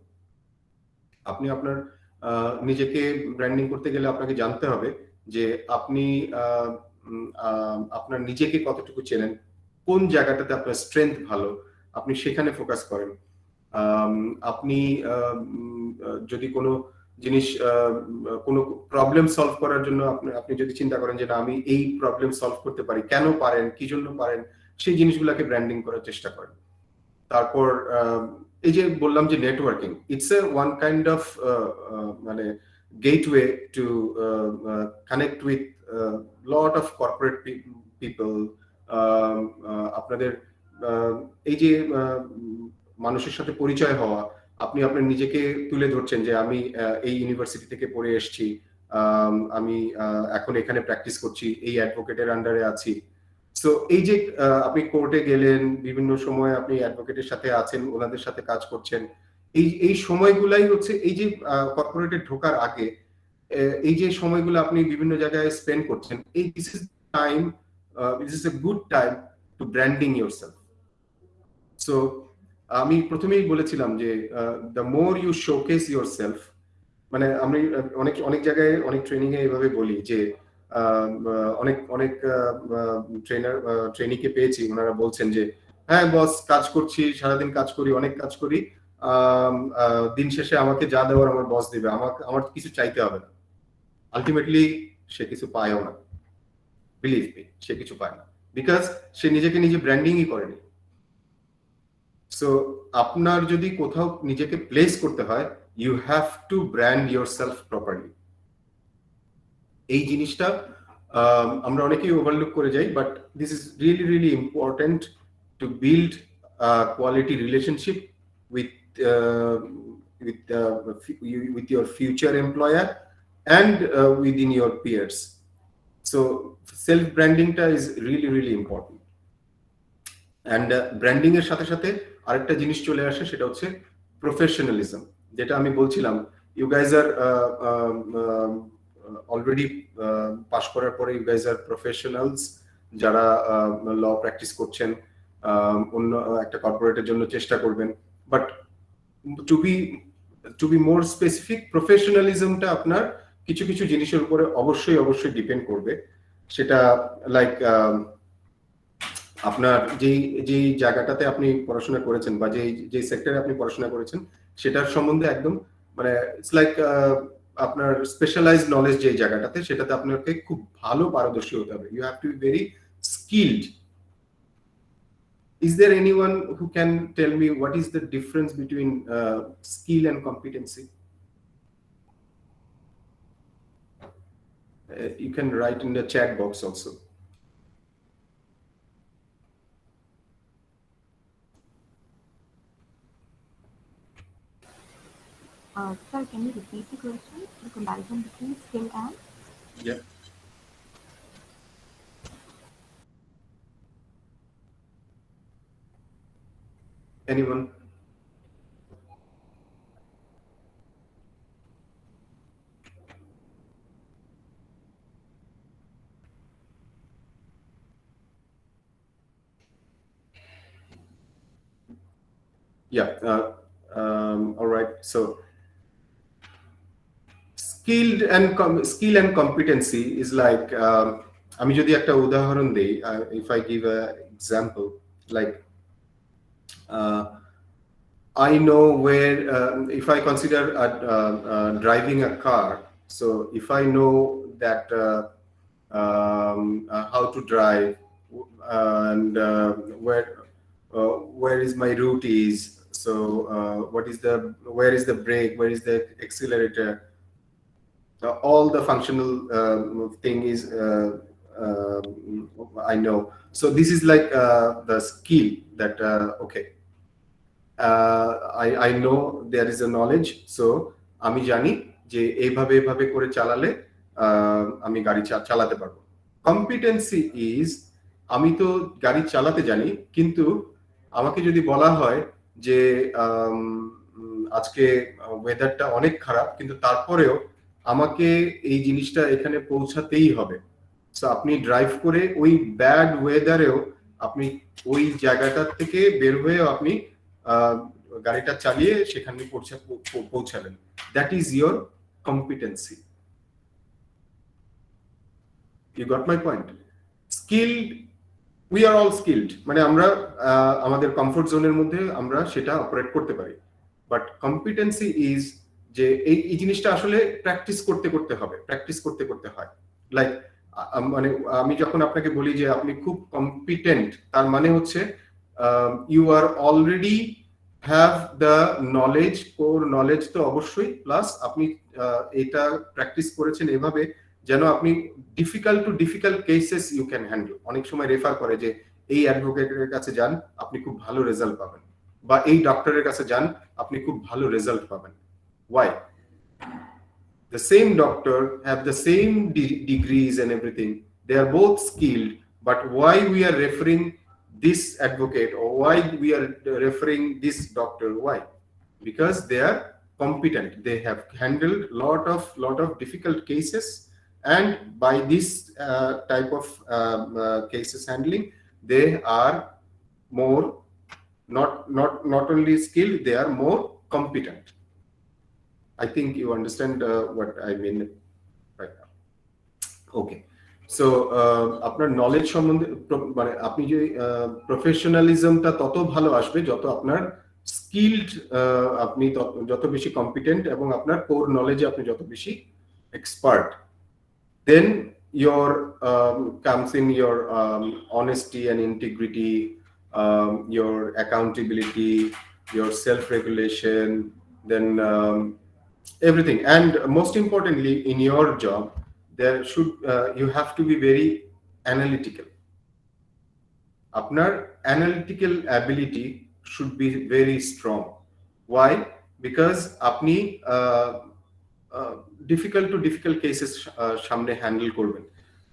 আপনি আপনার নিজেকে ব্র্যান্ডিং করতে গেলে আপনাকে জানতে হবে যে আপনি আপনার নিজেকে কতটুকু চেনেন, কোন জায়গাটাতে আপনার স্ট্রেংথ ভালো, আপনি সেখানে ফোকাস করেন। আপনি যদি কোনো জিনিস কোনো প্রবলেম সলভ করার জন্য আপনি যদি চিন্তা করেন যে না আমি এই প্রবলেম সলভ করতে পারি, কেন পারেন, কি জন্য পারেন, সেই জিনিসগুলোকে ব্র্যান্ডিং করার চেষ্টা করেন। তারপর এই যে বললাম যে networking, it's a one kind of মানে gateway to connect with lot of corporate people. আপনাদের এই যে মানুষের সাথে পরিচয় হওয়া, আপনি আপনার নিজেকে তুলে ধরছেন যে আমি এই ইউনিভার্সিটি থেকে পড়ে এসেছি, আমি এখন এখানে প্র্যাকটিস করছি, এই অ্যাডভোকেটের আন্ডারে আছি। সো এই যে আপনি কোর্টে গেলেন, বিভিন্ন সময় আপনি অ্যাডভোকেটের সাথে আছেন, ওনাদের সাথে কাজ করছেন, এই সময়গুলাই হচ্ছে এই যে কর্পোরেটে ঢোকার আগে এই যে সময়গুলো আপনি বিভিন্ন জায়গায় স্পেন্ড করছেন, এই this is a good time to branding yourself. So আমি প্রথমেই বলেছিলাম যে the more you showcase yourself, মানে আমি অনেক অনেক জায়গায় অনেক ট্রেনিং এ এইভাবে বলি যে অনেক অনেক ট্রেনিংকে পেয়েছি, ওনারা বলছেন যে হ্যাঁ বস, কাজ করছি, সারাদিন কাজ করি, অনেক কাজ করি, দিন শেষে আমাকে যা দেওয়ার আমার বস দিবে, আমার কিছু চাইতে হবে না। আলটিমেটলি সে কিছু পায়ও না, বিলিভ মি, সে কিছু পায় না, বিকজ সে নিজেকে নিজে ব্র্যান্ডিংই করেনি। সো আপনার যদি কোথাও নিজেকে প্লেস করতে হয়, you have to brand yourself properly. এই জিনিসটা আমরা অনেকেই ওভারলুক করে যাই, but this is really really important to build quality relationship with your future employer and within your peers. So self branding টা is really really important. And branding এর সাথে সাথে আরেকটা জিনিস চলে আসে, সেটা হচ্ছে প্রফেশনালিজম। যেটা আমি বলছিলাম, you guys are already pass করার পরে ইউ গাইজ আর প্রফেশনালস, যারা ল প্র্যাকটিস করছেন, অন্য একটা কর্পোরেটের জন্য চেষ্টা করবেন। But to be more specific, প্রফেশনালিজমটা আপনার কিছু কিছু জিনিসের উপরে অবশ্যই অবশ্যই ডিপেন্ড করবে। সেটা লাইক আপনার যেই জায়গাটাতে আপনি পড়াশোনা করেছেন বা যেই সেক্টরে আপনি পড়াশোনা করেছেন, সেটার সম্বন্ধে একদম মানে ইটস লাইক আপনার স্পেশালাইজড নলেজ যেই জায়গাটাতে, সেটাতে আপনাকে খুব ভালো পারদর্শী হতে হবে। You have to be very skilled. Is there anyone who can tell me what is the difference between skill and competency? You can write in the chat box also. Sir, can you repeat the question? The comparison between skill and? Yeah. Anyone? Yeah. All right. So skill and competency is like আমি যদি একটা উদাহরণ দেই, if I give a example, like I know where if I consider driving a car, so if I know that how to drive and where is my route is, so where is the brake, where is the accelerator, all the functional thing is I know. So this is like the skill that okay, I know there is a knowledge, so আমি জানি যে এইভাবে এইভাবে করে চালালে আমি গাড়ি চালাতে পারবো। কম্পিটেন্সি ইজ আমি তো গাড়ি চালাতে জানি, কিন্তু আমাকে যদি বলা হয় যে আজকে ওয়েদারটা অনেক খারাপ, কিন্তু তারপরেও আমাকে এই জিনিসটা এখানে পৌঁছাতেই হবে, সো আপনি ড্রাইভ করে ওই ব্যাড ওয়েদারেও আপনি ওই জায়গাটা থেকে বের হয়ে আপনি গাড়িটা চালিয়ে সেখানে পৌঁছাবেন। That is your competency. You got my point? Skilled, we are all skilled, মানে আমরা আমাদের কমফোর্ট জোনের মধ্যে আমরা সেটা অপারেট করতে পারি, বাট কম্পিটেন্সি ইজ যে এই জিনিসটা আসলে প্র্যাকটিস করতে করতে হবে, প্র্যাকটিস করতে করতে হয়। লাইক মানে আমি যখন আপনাকে বলি যে আপনি খুব কম্পিটেন্ট, তার মানে হচ্ছে you are already have the knowledge, core knowledge তো অবশ্যই, প্লাস আপনি এটা প্র্যাকটিস করেছেন এভাবে যেন আপনি difficult to difficult cases you can handle. অনেক সময় রেফার করে যে এই অ্যাডভোকেটের কাছে যান, আপনি খুব ভালো রেজাল্ট পাবেন, বা এই ডক্টরের কাছে যান, আপনি খুব ভালো রেজাল্ট পাবেন। Why? The same doctor have the same degrees and everything. They are both skilled, but why we are referring this advocate or why we are referring this doctor? Why? Because they are competent. They have handled lot of difficult cases, and by this type of cases handling, they are more not only skilled, they are more competent. I think you understand what I mean right now. Okay. So আপনার knowledge সম্বন্ধে মানে আপনি যে প্রফেশনালিজমটা তত ভালো আসবে যত আপনার স্কিলড, আপনি যত বেশি কম্পিটেন্ট এবং আপনার কোর নলেজে আপনি যত বেশি expert, then your comes in your honesty and integrity, your accountability, your self-regulation, then everything. And most importantly, in your job, there should you have to be very analytical. Apnar analytical ability should be very strong. Why? Because apni difficult to difficult cases সামনে handle করবেন।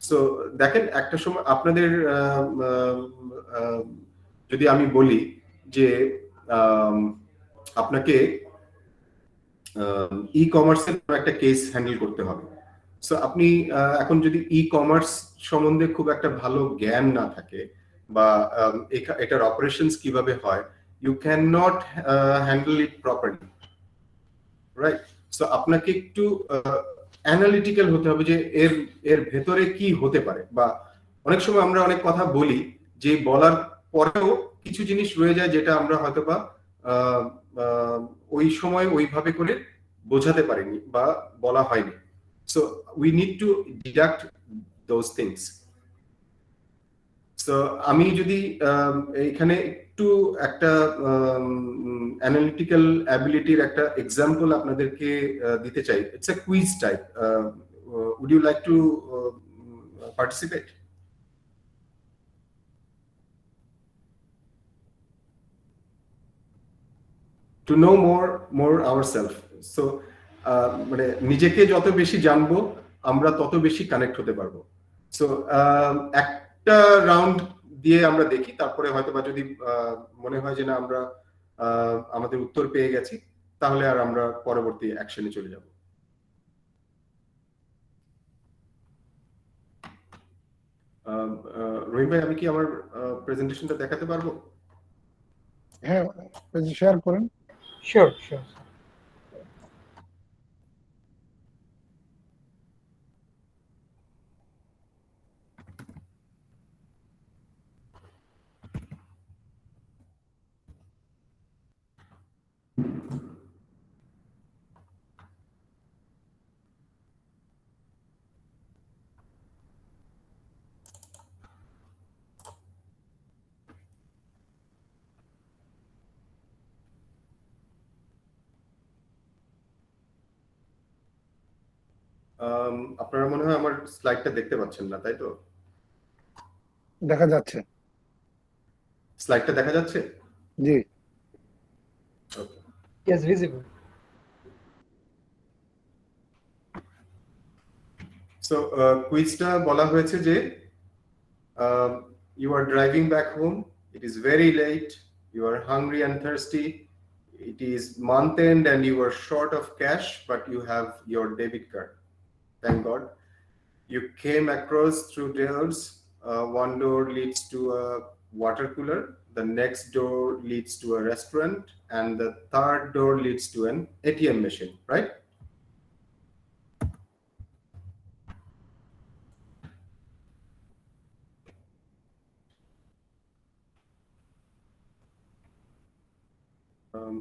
So দেখেন একটা সময় আপনাদের যদি আমি বলি যে আপনাকে ই কমার্সের একটা কেস হ্যান্ডেল করতে হবে, সো আপনি এখন যদি ই কমার্স সম্বন্ধে খুব একটা ভালো জ্ঞান না থাকে বা এটার অপারেশনস কিভাবে হয়, you can not handle it properly, right? So আপনাকে একটু অ্যানালিটিক্যাল হতে হবে যে এর ভেতরে কি হতে পারে, বা অনেক সময় আমরা অনেক কথা বলি যে বলার পরেও কিছু জিনিস রয়ে যায় যেটা আমরা হয়তো বা ওই সময় ওইভাবে করে বোঝাতে পারিনি বা বলা হয়নি। So we need to deduct those things. So আমি যদি এখানে একটু একটা অ্যানালিটিক্যাল অ্যাবিলিটির একটা এক্সাম্পল আপনাদেরকে দিতে চাই। It's a quiz type. Would you like to participate? To know more ourselves. So মানে নিজেকে যত বেশি জানবো আমরা তত বেশি কানেক্ট হতে পারবো। সো একটা রাউন্ড দিয়ে আমরা দেখি, তারপরে হয়তোবা যদি মনে হয় যে না আমরা আমাদের উত্তর পেয়ে গেছি, তাহলে আর আমরা পরবর্তী অ্যাকশনে চলে যাব। রহিম ভাই, আমি কি আমার প্রেজেন্টেশনটা দেখাতে পারবো? হ্যাঁ শেয়ার করেন। Sure, sure. আপনারা মনে হয় আমার স্লাইডটা দেখতে পাচ্ছেন না, তাই তো? দেখা যাচ্ছে। স্লাইডটা দেখা যাচ্ছে? জি। Okay. Yes, visible. So কুইজটা বলা হয়েছে যে you are driving back home, it is very late, you are hungry and thirsty, it is month end and you are short of cash, but you have your debit card. Thank God. You came across through doors. One door leads to a water cooler, the next door leads to a restaurant, and the third door leads to an ATM machine, right? Um,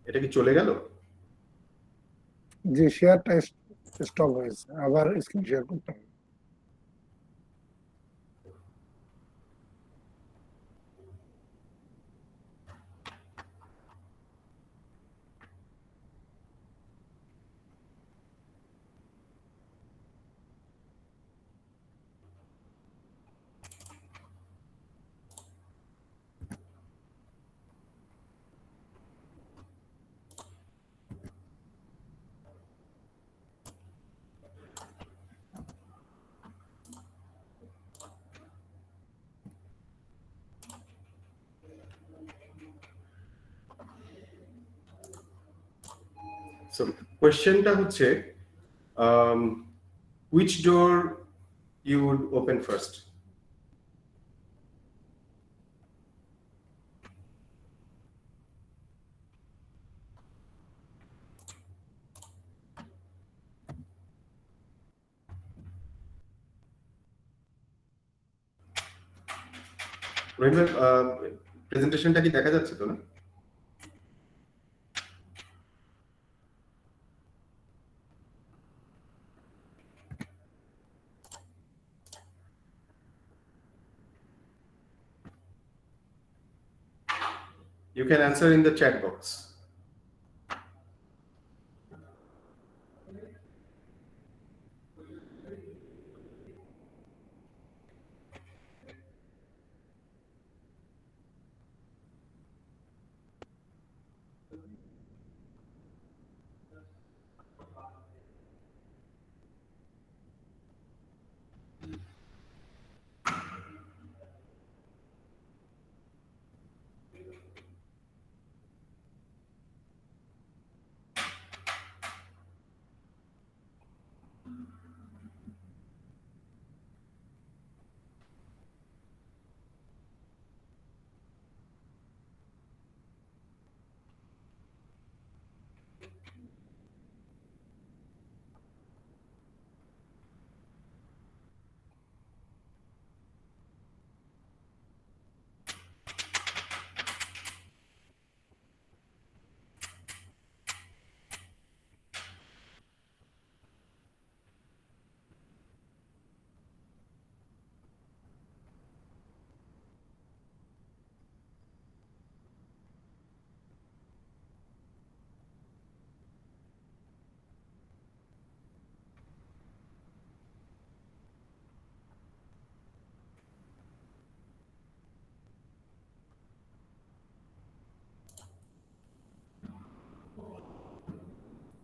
এটা কি চলে গেল? জি শেয়ারটা stop হয়েছে, আবার screen share করতে হবে। So questionটা হচ্ছে which door you would open first? রহিম ভাই, প্রেজেন্টেশনটা কি দেখা যাচ্ছে তো না? You can answer in the chat box.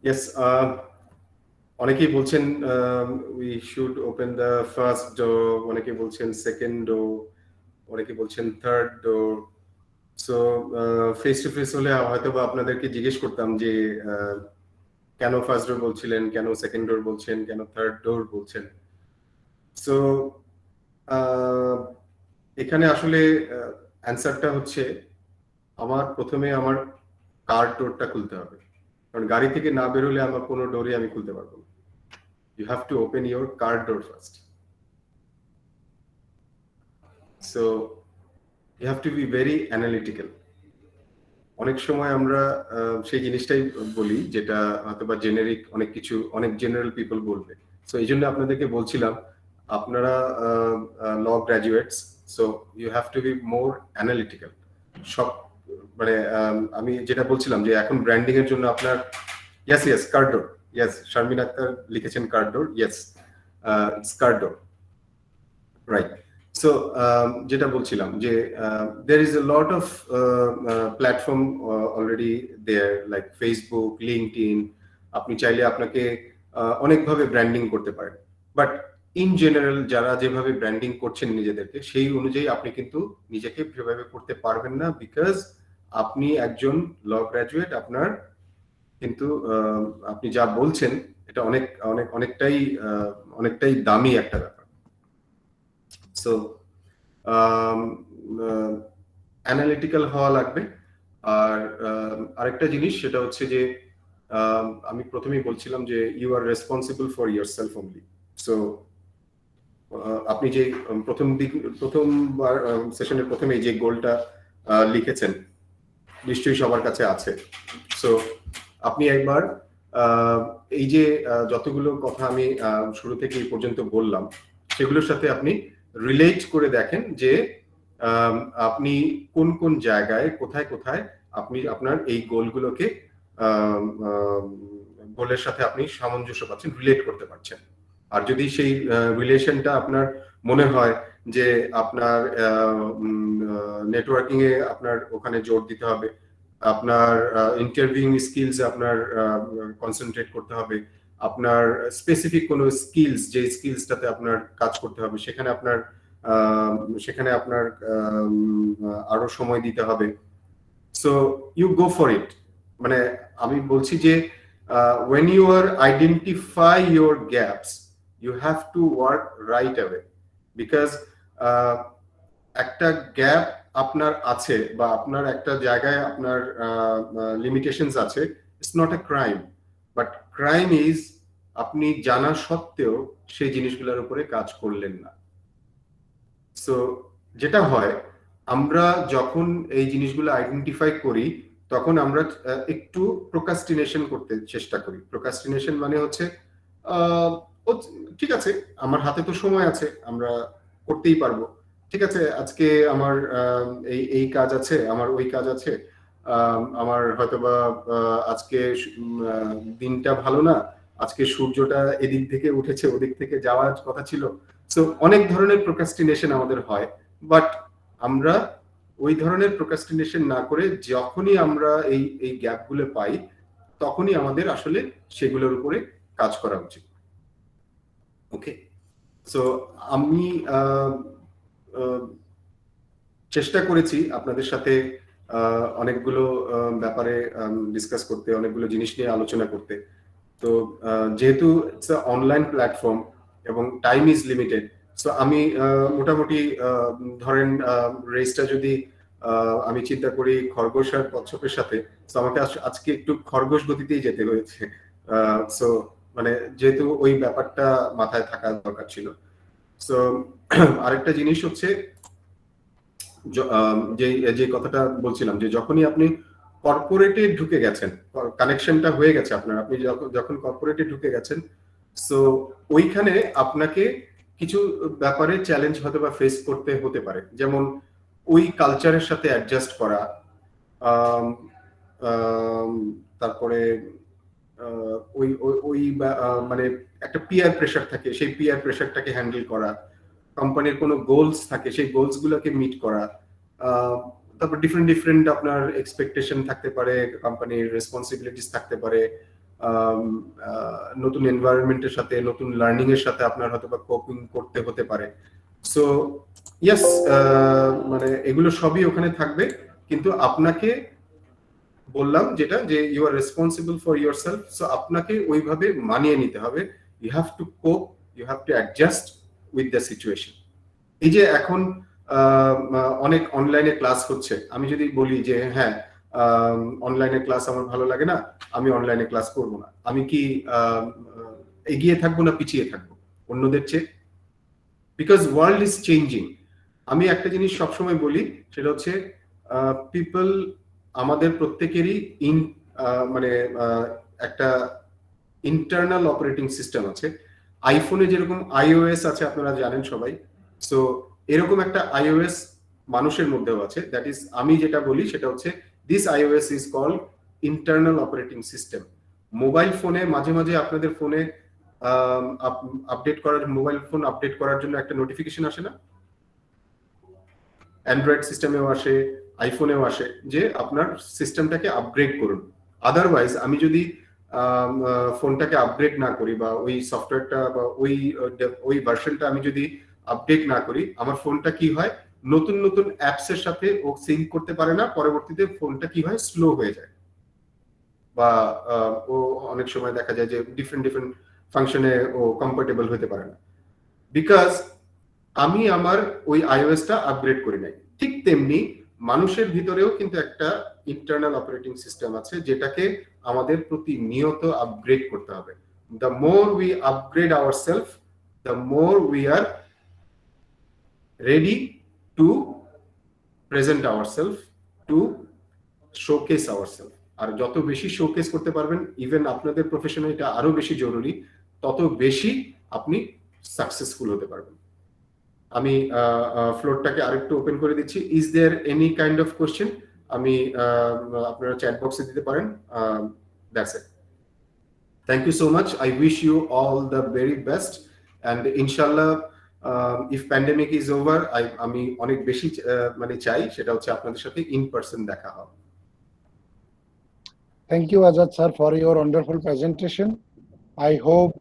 Yes, অনেকেই বলছেন we should open the first door, অনেকেই বলছেন second door, অনেকেই বলছেন third door. So face to face হলে হয়তো বা আপনাদেরকে জিজ্ঞেস করতাম যে কেন ফার্স্ট ডোর বলছিলেন, কেন সেকেন্ড ডোর বলছেন, কেন থার্ড ডোর বলছেন। সো এখানে আসলে অ্যান্সারটা হচ্ছে আমার প্রথমে আমার কার ডোরটা খুলতে হবে, কারণ গাড়ি থেকে না বেরোলে আমার কোনো ডোরই আমি খুলতে পারবো না। You have to open your car door first. So you have to be very analytical. অনেক সময় আমরা সেই জিনিসটাই বলি যেটা হয়তো বা জেনারিক অনেক কিছু, অনেক জেনারেল পিপল বলবে। সো এই জন্য আপনাদেরকে বলছিলাম আপনারা law graduates, so you have to be more analytical. সব মানে আমি যেটা বলছিলাম যে এখন ব্র্যান্ডিং এর জন্য আপনার ইয়েস কার্ডোর, ইয়েস শারমিন আক্তার লিখেছেন কার্ডোর, ইয়েস ইটস কার্ডোর, রাইট। সো যেটা বলছিলাম যে there is a lot of platform already there like Facebook, LinkedIn. আপনি চাইলে আপনাকে অনেকভাবে ব্র্যান্ডিং করতে পারেন, বাট ইন জেনারেল যারা যেভাবে ব্র্যান্ডিং করছেন নিজেদেরকে সেই অনুযায়ী আপনি কিন্তু নিজেকে সেভাবে করতে পারবেন না, বিকজ আপনি একজন ল গ্রাজুয়েট। আপনার কিন্তু আপনি যা বলছেন এটা অনেকটাই দামি একটা ব্যাপার। সো অ্যানালিটিক্যাল হওয়া লাগবে। আর আরেকটা জিনিস সেটা হচ্ছে যে আমি প্রথমেই বলছিলাম যে you are responsible for yourself only. So আপনি যে প্রথমবার সেশনের প্রথমে যে গোলটা লিখেছেন নিশ্চয়ই সবার কাছে আছে। সো আপনি একবার এই যে যতগুলো কথা আমি শুরু থেকে এই পর্যন্ত বললাম সেগুলোর সাথে আপনি রিলেট করে দেখেন যে আপনি কোন কোন জায়গায় কোথায় কোথায় আপনি আপনার এই গোলগুলোকে গোলের সাথে আপনি সামঞ্জস্য পাচ্ছেন, রিলেট করতে পারছেন। আর যদি সেই রিলেশনটা আপনার মনে হয় যে আপনার নেটওয়ার্কিং এ আপনার ওখানে জোর দিতে হবে, আপনার ইন্টারভিউইং স্কিলস আপনার কনসেন্ট্রেট করতে হবে, আপনার স্পেসিফিক কোনো স্কিলস যে স্কিলসটাতে আপনার কাজ করতে হবে সেখানে আপনার আরো সময় দিতে হবে। So you go for it. মানে আমি বলছি যে when you are identify your gaps you have to work right away, because একটা গ্যাপ আপনার আছে বা আপনার একটা জায়গায় আপনার লিমিটেশনস আছে, it's not a crime, but crime is আপনি জানা সত্ত্বেও সেই জিনিসগুলোর উপরে কাজ করলেন না। সো যেটা হয় আমরা যখন এই জিনিসগুলো আইডেন্টিফাই করি তখন আমরা একটু প্রোক্রাস্টিনেশন করতে চেষ্টা করি। প্রোক্রাস্টিনেশন মানে হচ্ছে ঠিক আছে আমার হাতে তো সময় আছে, আমরা করতেই পারবো, ঠিক আছে আজকে আমার এই কাজ আছে, আমার ওই কাজ আছে, আমার হয়তোবা আজকে দিনটা ভালো না, আজকে সূর্যটা এদিক থেকে উঠেছে ওদিক থেকে যাওয়ার কথা ছিল। সো অনেক ধরনের প্রোক্রাস্টিনেশন আমাদের হয়, বাট আমরা ওই ধরনের প্রোক্রাস্টিনেশন না করে যখনই আমরা এই গ্যাপগুলো পাই তখনই আমাদের আসলে সেগুলোর উপরে কাজ করা উচিত। ওকে, সো আমি চেষ্টা করেছি আপনাদের সাথে অনেকগুলো ব্যাপারে ডিসকাস করতে, অনেকগুলো জিনিস নিয়ে আলোচনা করতে। তো যেহেতু ইটস আ অনলাইন প্ল্যাটফর্ম এবং টাইম ইজ লিমিটেড, সো আমি মোটামুটি ধরেন রেসটা যদি আমি চিন্তা করি খরগোশ আর কচ্ছপের সাথে, তো আমাকে আজকে একটু খরগোশ গতিতেই যেতে হয়েছে। সো মানে যেহেতু ওই ব্যাপারটা মাথায় থাকা দরকার ছিল। সো আরেকটা জিনিস হচ্ছে যে কথাটা বলছিলাম যে যখনই আপনি কর্পোরেটে ঢুকে গেছেন, কানেকশনটা হয়ে গেছে আপনার, আপনি যখন কর্পোরেটে ঢুকে গেছেন, সো ওইখানে আপনাকে কিছু ব্যাপারে চ্যালেঞ্জ হয়তো বা ফেস করতে হতে পারে, যেমন ওই কালচারের সাথে অ্যাডজাস্ট করা, তারপরে ওই মানে একটা পিয়ার প্রেশার থাকে, সেই পিয়ার প্রেশারটাকে হ্যান্ডেল করা, কোম্পানির কোনো গোলস থাকে সেই গোলস গুলোকে মিট করা, তারপর ডিফারেন্ট আপনার এক্সপেকটেশন থাকতে পারে, কোম্পানির রেসপন্সিবিলিটিস থাকতে পারে, নতুন এনভায়রনমেন্টের সাথে নতুন লার্নিং এর সাথে আপনার হয়তো বা কোপিং করতে হতে পারে। সো ইয়েস, মানে এগুলো সবই ওখানে থাকবে, কিন্তু আপনাকে বললাম যেটা যে you are responsible for yourself, so আপনাকে ওইভাবে মানিয়ে নিতে হবে। You have to cope, you have to adjust with the situation. এই যে এখন অনেক অনলাইনে ক্লাস হচ্ছে, আমি যদি বলি যে হ্যাঁ অনলাইনে ক্লাস আমার ভালো লাগে না, আমি অনলাইনে ক্লাস করব না, আমি কি এগিয়ে থাকবো না পিছিয়ে থাকবো অন্যদের চেয়ে? Because world is changing. আমি একটা জিনিস সবসময় বলি, সেটা হচ্ছে পিপল, আমাদের প্রত্যেকেরই মানে একটা ইন্টারনাল অপারেটিং সিস্টেম আছে। আইফোনে যেরকম iOS আছে আপনারা জানেন সবাই, সো এরকম একটা iOS মানুষের মধ্যেও আছে। দ্যাট ইজ, আমি যেটা বলি সেটা হচ্ছে this iOS is called internal operating system. Mobile ফোনে মাঝে মাঝে আপনাদের ফোনে আপডেট করার, মোবাইল ফোন আপডেট করার জন্য একটা নোটিফিকেশন আসে না? অ্যান্ড্রয়েড সিস্টেমেও আসে, আইফোনেও আসে, যে আপনার সিস্টেমটাকে আপগ্রেড করুন। আদারওয়াইজ আমি যদি ফোনটাকে আপগ্রেড না করি, বা ওই সফটওয়্যারটা বা ওই ভার্সনটা আমি যদি আপডেট না করি, আমার ফোনটা কি হয়, নতুন নতুন অ্যাপস এর সাথে ও সিঙ্ক করতে পারে না, পরবর্তীতে ফোনটা কি হয়, স্লো হয়ে যায়, বা ও অনেক সময় দেখা যায় যে ডিফারেন্ট ডিফারেন্ট ফাংশনে ও কম্পার্টেবল হতে পারে না, বিকজ আমি আমার ওই iOS-টা আপগ্রেড করি নাই। ঠিক তেমনি মানুষের ভিতরেও কিন্তু একটা ইন্টারনাল অপারেটিং সিস্টেম আছে, যেটাকে আমাদের প্রতিনিয়ত আপগ্রেড করতে হবে। The more we upgrade ourself, the more we are ready to present ourself, to showcase ourself. আর যত বেশি শোকেস করতে পারবেন, ইভেন আপনাদের প্রফেশনে এটা আরো বেশি জরুরি, তত বেশি আপনি সাকসেসফুল হতে পারবেন। আমি ফ্লোরটাকে আরেকটু ওপেন করে দিচ্ছি। Is there any kind of question? আমি আপনারা চ্যাট বক্সে দিতে পারেন। That's it. Thank you so much. I wish you all the very best, and ইনশাল্লাহ ইফ প্যান্ডেমিক ইজ ওভার, আমি অনেক বেশি মানে চাই সেটা হচ্ছে আপনাদের সাথে ইন পার্সন দেখা হবে। Thank you, Azad sir, for your wonderful presentation. I hope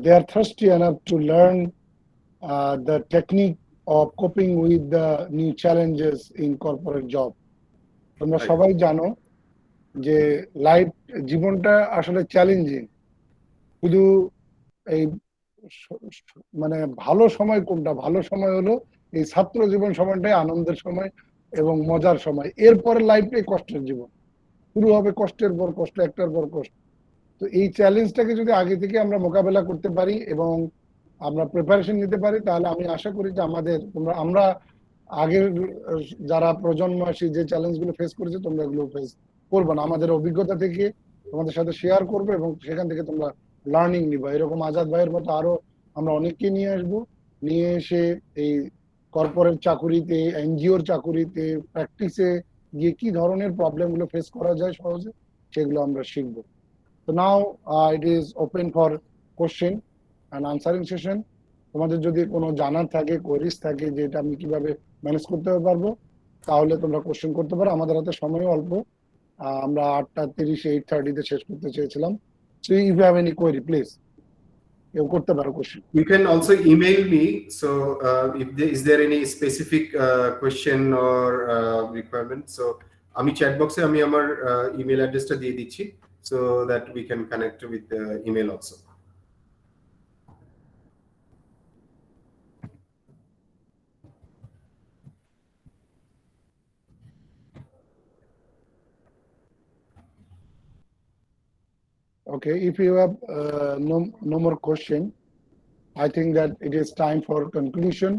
they are thirsty enough to learn the technique of coping with the new challenges in corporate job. তোমরা Right. সবাই জানো যে লাইফ, জীবনটা আসলে challenging. শুধু এই মানে ভালো সময় কোনটা, ভালো সময় হলো এই ছাত্র জীবন সময়টাই আনন্দের সময় এবং মজার সময়। এরপরে লাইফটাই কষ্টের জীবন, শুরু হবে কষ্টের পর কষ্ট, একটার পর কষ্ট। তো এই চ্যালেঞ্জটাকে যদি আগে থেকে আমরা মোকাবেলা করতে পারি এবং আমরা প্রিপারেশন নিতে পারি, তাহলে আমি আশা করি যে আমরা আগের যারা প্রজন্ম আসি যে চ্যালেঞ্জগুলো ফেস করেছে, তোমরা এগুলো ফেস করবে না। আমাদের অভিজ্ঞতা থেকে তোমাদের সাথে শেয়ার করবে এবং সেখান থেকে তোমরা লার্নিং নিবা। এরকম আজাদ ভাইয়ের মতো আরো আমরা অনেককে নিয়ে আসবো, নিয়ে এসে এই কর্পোরেট চাকুরিতে, এনজিওর চাকুরিতে, প্র্যাকটিসে গিয়ে কি ধরনের প্রবলেমগুলো ফেস করা যায় সহজে, সেগুলো আমরা শিখবো। তো now it is open for question and answering session. তোমাদের যদি কোনো জানার থাকে, কোয়েরিজ থাকে যে এটা আমি কিভাবে ম্যানেজ করতে পারবো, তাহলে তোমরা কোশ্চেন করতে পারো। আমাদের হাতে সময় অল্প, আমরা 8:30 8:30 শেষ করতে চেয়েছিলাম। So if you have any query please কেউ করতে পারো question. You can also email me. So, is there any specific question or requirement? So, আমি chat box এ আমি আমার email address-টা দিয়ে দিচ্ছি, so that we can connect with the email also. Okay, if you have no more question, I think that it is time for conclusion.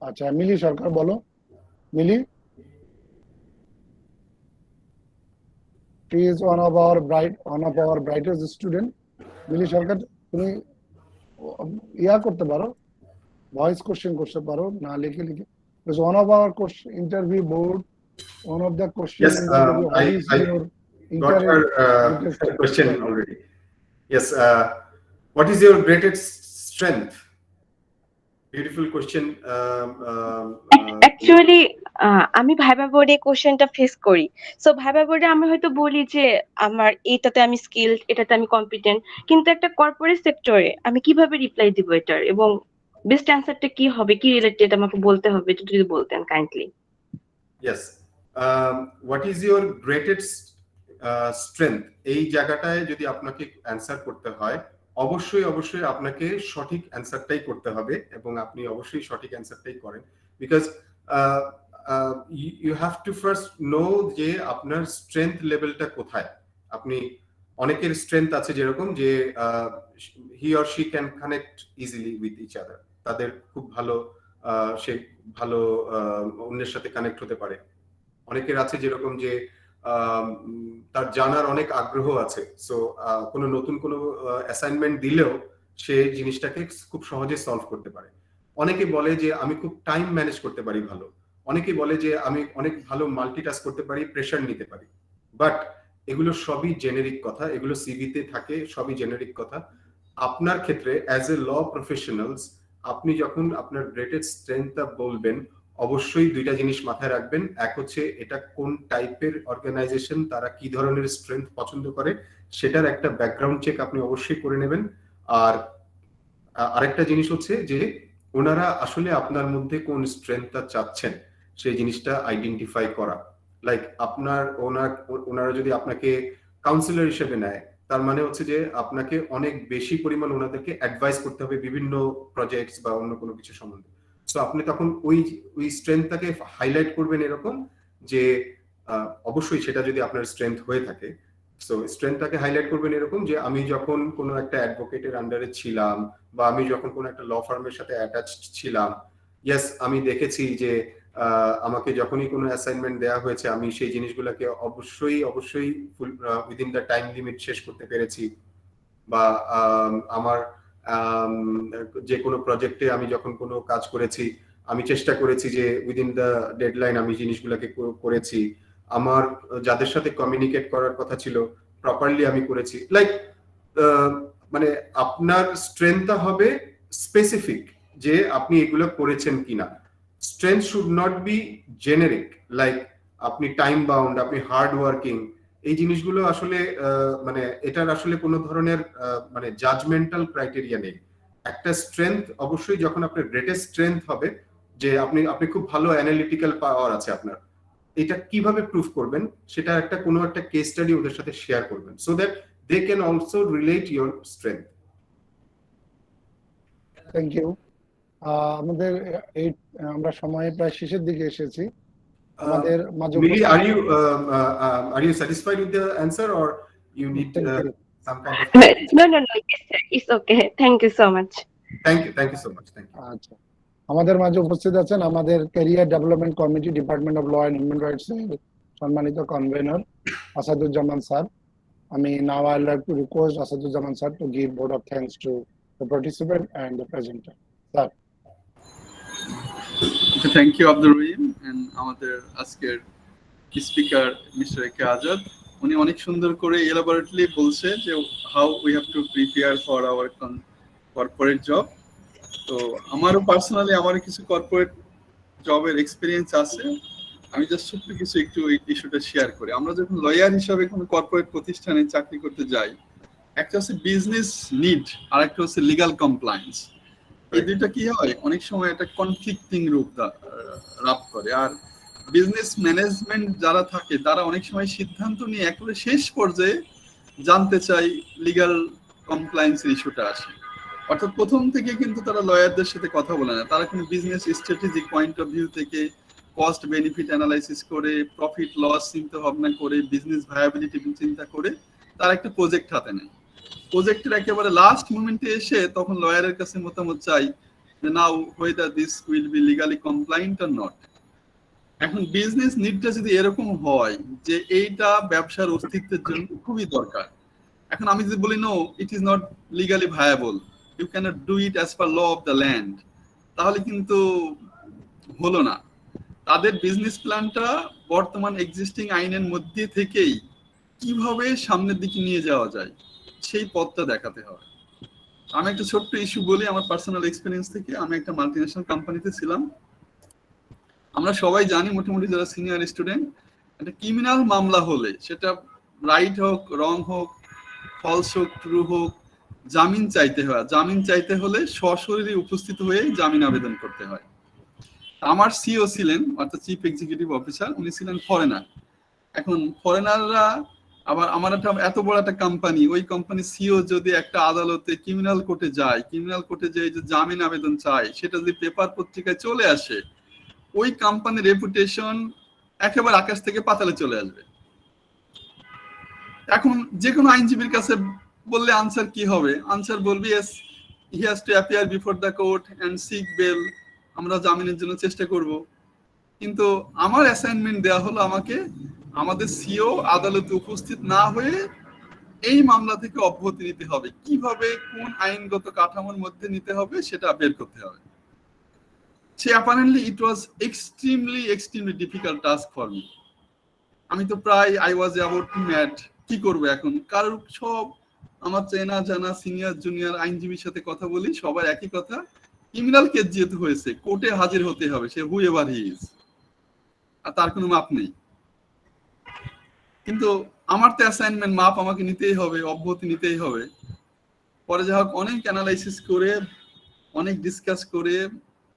আচ্ছা, মিলি সরকার বলো। মিলি, she is one of our brightest student. মিলি সরকার, তুমি ইয়া করতে পারো, voice question করতে পারো, না লিখে লিখে। Because one of our interview board, one of the questions Yes, I got her question already. Yes, what is your greatest strength? Beautiful question. Actually আমি viva বোর্ডে কোশ্চেনটা ফেস করি। সো ভাইবা বোর্ডে আমি হয়তো বলি যে আমার এটাতে আমি স্কিলড, এটাতে আমি কম্পিটেন্ট, কিন্তু একটা কর্পোরেট সেক্টরে আমি কিভাবে রিপ্লাই দিব এটার, এবং বেস্ট অ্যান্সারটা কি হবে, কি রিলেটেড আমাকে বলতে হবে, এটা যদি বলতেন kindly. Yes, what is your greatest strength, এই জায়গাটায় যদি আপনাকে অ্যান্সার করতে হয়, অবশ্যই অবশ্যই আপনাকে সঠিক অ্যান্সারটাই করতে হবে এবং আপনি অবশ্যই সঠিক অ্যান্সারটাই করেন। Because you have to first know যে আপনার স্ট্রেংথ লেভেলটা কোথায়। আপনি অনেকের স্ট্রেংথ আছে যেরকম যে he or she can connect easily with each other, তাদের খুব ভালো সে ভালো অন্যের সাথে কানেক্ট হতে পারে। অনেকের আছে যেরকম যে তার জানার অনেক আগ্রহ আছে, সো কোনো নতুন কোনো অ্যাসাইনমেন্ট দিলেও সে জিনিসটাকে খুব সহজে সলভ করতে পারে। অনেকে বলে যে আমি খুব টাইম ম্যানেজ করতে পারি ভালো, অনেকে বলে যে আমি অনেক ভালো মাল্টিটাস্ক করতে পারি, প্রেশার নিতে পারি। বাট এগুলো সবই জেনেরিক কথা, এগুলো সিভিতে থাকে, সবই জেনেরিক কথা। আপনার ক্ষেত্রে অ্যাজ এ ল প্রফেশনালস আপনি যখন আপনার গ্রেটেস্ট স্ট্রেংথটা বলবেন, অবশ্যই দুইটা জিনিস মাথায় রাখবেন। এক হচ্ছে এটা কোন টাইপের অর্গানাইজেশন, তারা কি ধরনের স্ট্রেংথ পছন্দ করে, সেটার একটা ব্যাকগ্রাউন্ড চেক আপনি অবশ্যই করে নেবেন। আর আরেকটা জিনিস হচ্ছে যে ওনারা আসলে আপনার মধ্যে কোন স্ট্রেংথটা চাচ্ছেন সেই জিনিসটা আইডেন্টিফাই করা। লাইক ওনারা যদি আপনাকে কাউন্সিলর হিসেবে নেয়, তার মানে হচ্ছে যে আপনাকে অনেক বেশি পরিমাণ ওনাদেরকে অ্যাডভাইস করতে হবে বিভিন্ন প্রজেক্টস বা অন্য কোনো কিছু সম্বন্ধে। সো আপনি তখন ওই স্ট্রেংথটাকে হাইলাইট করবেন এরকম যে অবশ্যই সেটা যদি আপনার স্ট্রেংথ হয়ে থাকে, সো স্ট্রেংথটাকে হাইলাইট করবেন এরকম যে আমি যখন কোনো একটা অ্যাডভোকেটের আন্ডারে ছিলাম বা আমি যখন কোনো একটা ল ফার্মের সাথে অ্যাটাচড ছিলাম, ইয়েস আমি দেখেছি যে আমাকে যখনই কোনো অ্যাসাইনমেন্ট দেওয়া হয়েছে আমি সেই জিনিসগুলোকে অবশ্যই অবশ্যই উইদিন দ্য টাইম লিমিট শেষ করতে পেরেছি। বা আমার যে কোনো প্রজেক্টে আমি যখন কোনো কাজ করেছি আমি চেষ্টা করেছি যে উইদিন দ্য ডেডলাইন আমি জিনিসগুলোকে করেছি। আমার যাদের সাথে কমিউনিকেট করার কথা ছিল প্রপারলি আমি করেছি। লাইক মানে আপনার স্ট্রেংথটা হবে স্পেসিফিক যে আপনি এগুলো করেছেন কিনা। Strength should not be generic, like আপনি টাইম বাউন্ড, আপনি হার্ড ওয়ার্কিং, এই জিনিসগুলো আসলে মানে এটার আসলে কোনো ধরনের মানে জাজমেন্টাল ক্রাইটেরিয়া নেই। একটা স্ট্রেংথ অবশ্যই যখন আপনার গ্রেটেস্ট স্ট্রেংথ হবে যে আপনি খুব ভালো অ্যানালিটিক্যাল পাওয়ার আছে আপনার, এটা কিভাবে প্রুফ করবেন সেটা একটা কোনো একটা কেস স্টাডি ওদের সাথে শেয়ার করবেন, so that they can also relate your strength. Thank you. আমাদের আমরা সময়ে প্রায় শেষের দিকে এসেছি। আমাদের মাঝে are you satisfied with the answer or you need some kind of No, yes sir, it's okay. Thank you so much. thank you so much, thank you. আচ্ছা, আমাদের মাঝে উপস্থিত আছেন আমাদের career development committee, department of law and human rights এর সম্মানিত convenor Asaduzzaman sir. আমি now I like to request Asaduzzaman sir to give vote of thanks to the participant and the presenter. Sir. Thank you Abdur Rahim. And আমাদের আজকের speaker mister একে আজাদ, উনি অনেক সুন্দর করে এলাবোরেটলি বলছে যে how we have to prepare for our corporate job. তো আমারও পার্সোনালি আমার কিছু কর্পোরেট জবের এক্সপিরিয়েন্স আছে, আমি জাস্ট ছোট্ট কিছু একটু এই ইস্যুটা শেয়ার করি। আমরা যখন লয়ার হিসাবে কোনো কর্পোরেট প্রতিষ্ঠানে চাকরি করতে যাই, একটা হচ্ছে বিজনেস নিড আর একটা হচ্ছে লিগাল কমপ্লায়েন্স। এই দুইটা কি হয় অনেক সময় একটা কনফ্লিক্টিং রূপ লাভ করে। আর বিজনেস ম্যানেজমেন্ট যারা থাকে তারা অনেক সময় সিদ্ধান্ত নিয়ে একেবারে শেষ পর্যায়ে জানতে চাই লিগাল কমপ্লায়েন্সের ইস্যুটা আসে। অর্থাৎ প্রথম থেকে কিন্তু তারা লয়ারদের সাথে কথা বলে না, তারা কিন্তু business strategic point of view থেকে কস্ট বেনিফিট অ্যানালাইসিস করে, প্রফিট লস চিন্তা ভাবনা করে, বিজনেস ভায়াবিলিটি চিন্তা করে তারা একটা প্রজেক্ট হাতে নেয়। প্রজেক্টের একেবারে লাস্ট মোমেন্টে এসে তখন লয়ারের কাছে মতামত চাই যে now whether this will be legally compliant or not. এখন বিজনেস নিডটা যদি এরকম হয় যে এইটা ব্যবসার অস্তিত্বের জন্য খুবই দরকার, এখন আমি যদি বলি no it is not legally viable, you can't do it as per law of the land, তাহলে কিন্তু হলো না। তাদের বিজনেস প্ল্যানটা বর্তমান এক্সিস্টিং আইনের মধ্যে থেকেই কিভাবে সামনের দিকে নিয়ে যাওয়া যায় সেই পথটা দেখাতে হবে। আমি একটা ছোট্ট ইস্যু বলি আমার পার্সোনাল এক্সপিরিয়েন্স থেকে। আমি একটা মাল্টিন্যাশনাল কোম্পানিতে ছিলাম। আমরা সবাই জানি মোটামুটি যারা সিনিয়র স্টুডেন্ট, একটা ক্রিমিনাল মামলা হলে সেটা রাইট হোক রং হোক ফলস হোক ট্রু হোক, জামিন চাইতে হয়। জামিন চাইতে হলে সশরীরে উপস্থিত হয়ে জামিন আবেদন করতে হয়। আমার সিও ছিলেন অর্থাৎ চিফ এক্সিকিউটিভ অফিসার, উনি ছিলেন ফরেনার। এখন ফরেনাররা আবার আমার একটা এত বড় একটা কোম্পানি, ওই কোম্পানি সিও যদি একটা আদালতে ক্রিমিনাল কোর্টে যায়, ক্রিমিনাল কোর্টে যে জামিন আবেদন চায়, সেটা যদি পেপার পত্রিকায় চলে আসে, ওই কোম্পানির রেপুটেশন একেবারে আকাশ থেকে পাতালে চলে আসবে। এখন যে কোনো আইনজীবীর কাছে বললে আনসার কি হবে? আনসার বলবি he has to appear before the court and seek bail, আমরা জামিনের জন্য চেষ্টা করব। কিন্তু আমার অ্যাসাইনমেন্ট দেওয়া হলো আমাকে আমাদের সিও আদালতে উপস্থিত না হয়ে এই মামলা থেকে অব্যাহতি নিতে হবে, কিভাবে কোন আইনগত কাঠামোর মধ্যে নিতে হবে সেটা বের করতে হবে। সে apparently it was extremely difficult task for me. আমি তো প্রায় I was about to mad, কি করবো এখন? কারণ সব আমার চেনা জানা সিনিয়র জুনিয়র আইনজীবীর সাথে কথা বলি, সবার একই কথা, ক্রিমিনাল কেস যেহেতু হয়েছে কোর্টে হাজির হতে হবে, সে হু এভার হি ইজ, আর তার কোনো মাপ নেই। কিন্তু আমার তো অ্যাসাইনমেন্ট, মাপ আমাকে নিতেই হবে, অব্যাহতি নিতেই হবে। পরে যা হোক অনেক অ্যানালাইসিস করে, অনেক ডিসকাস করে,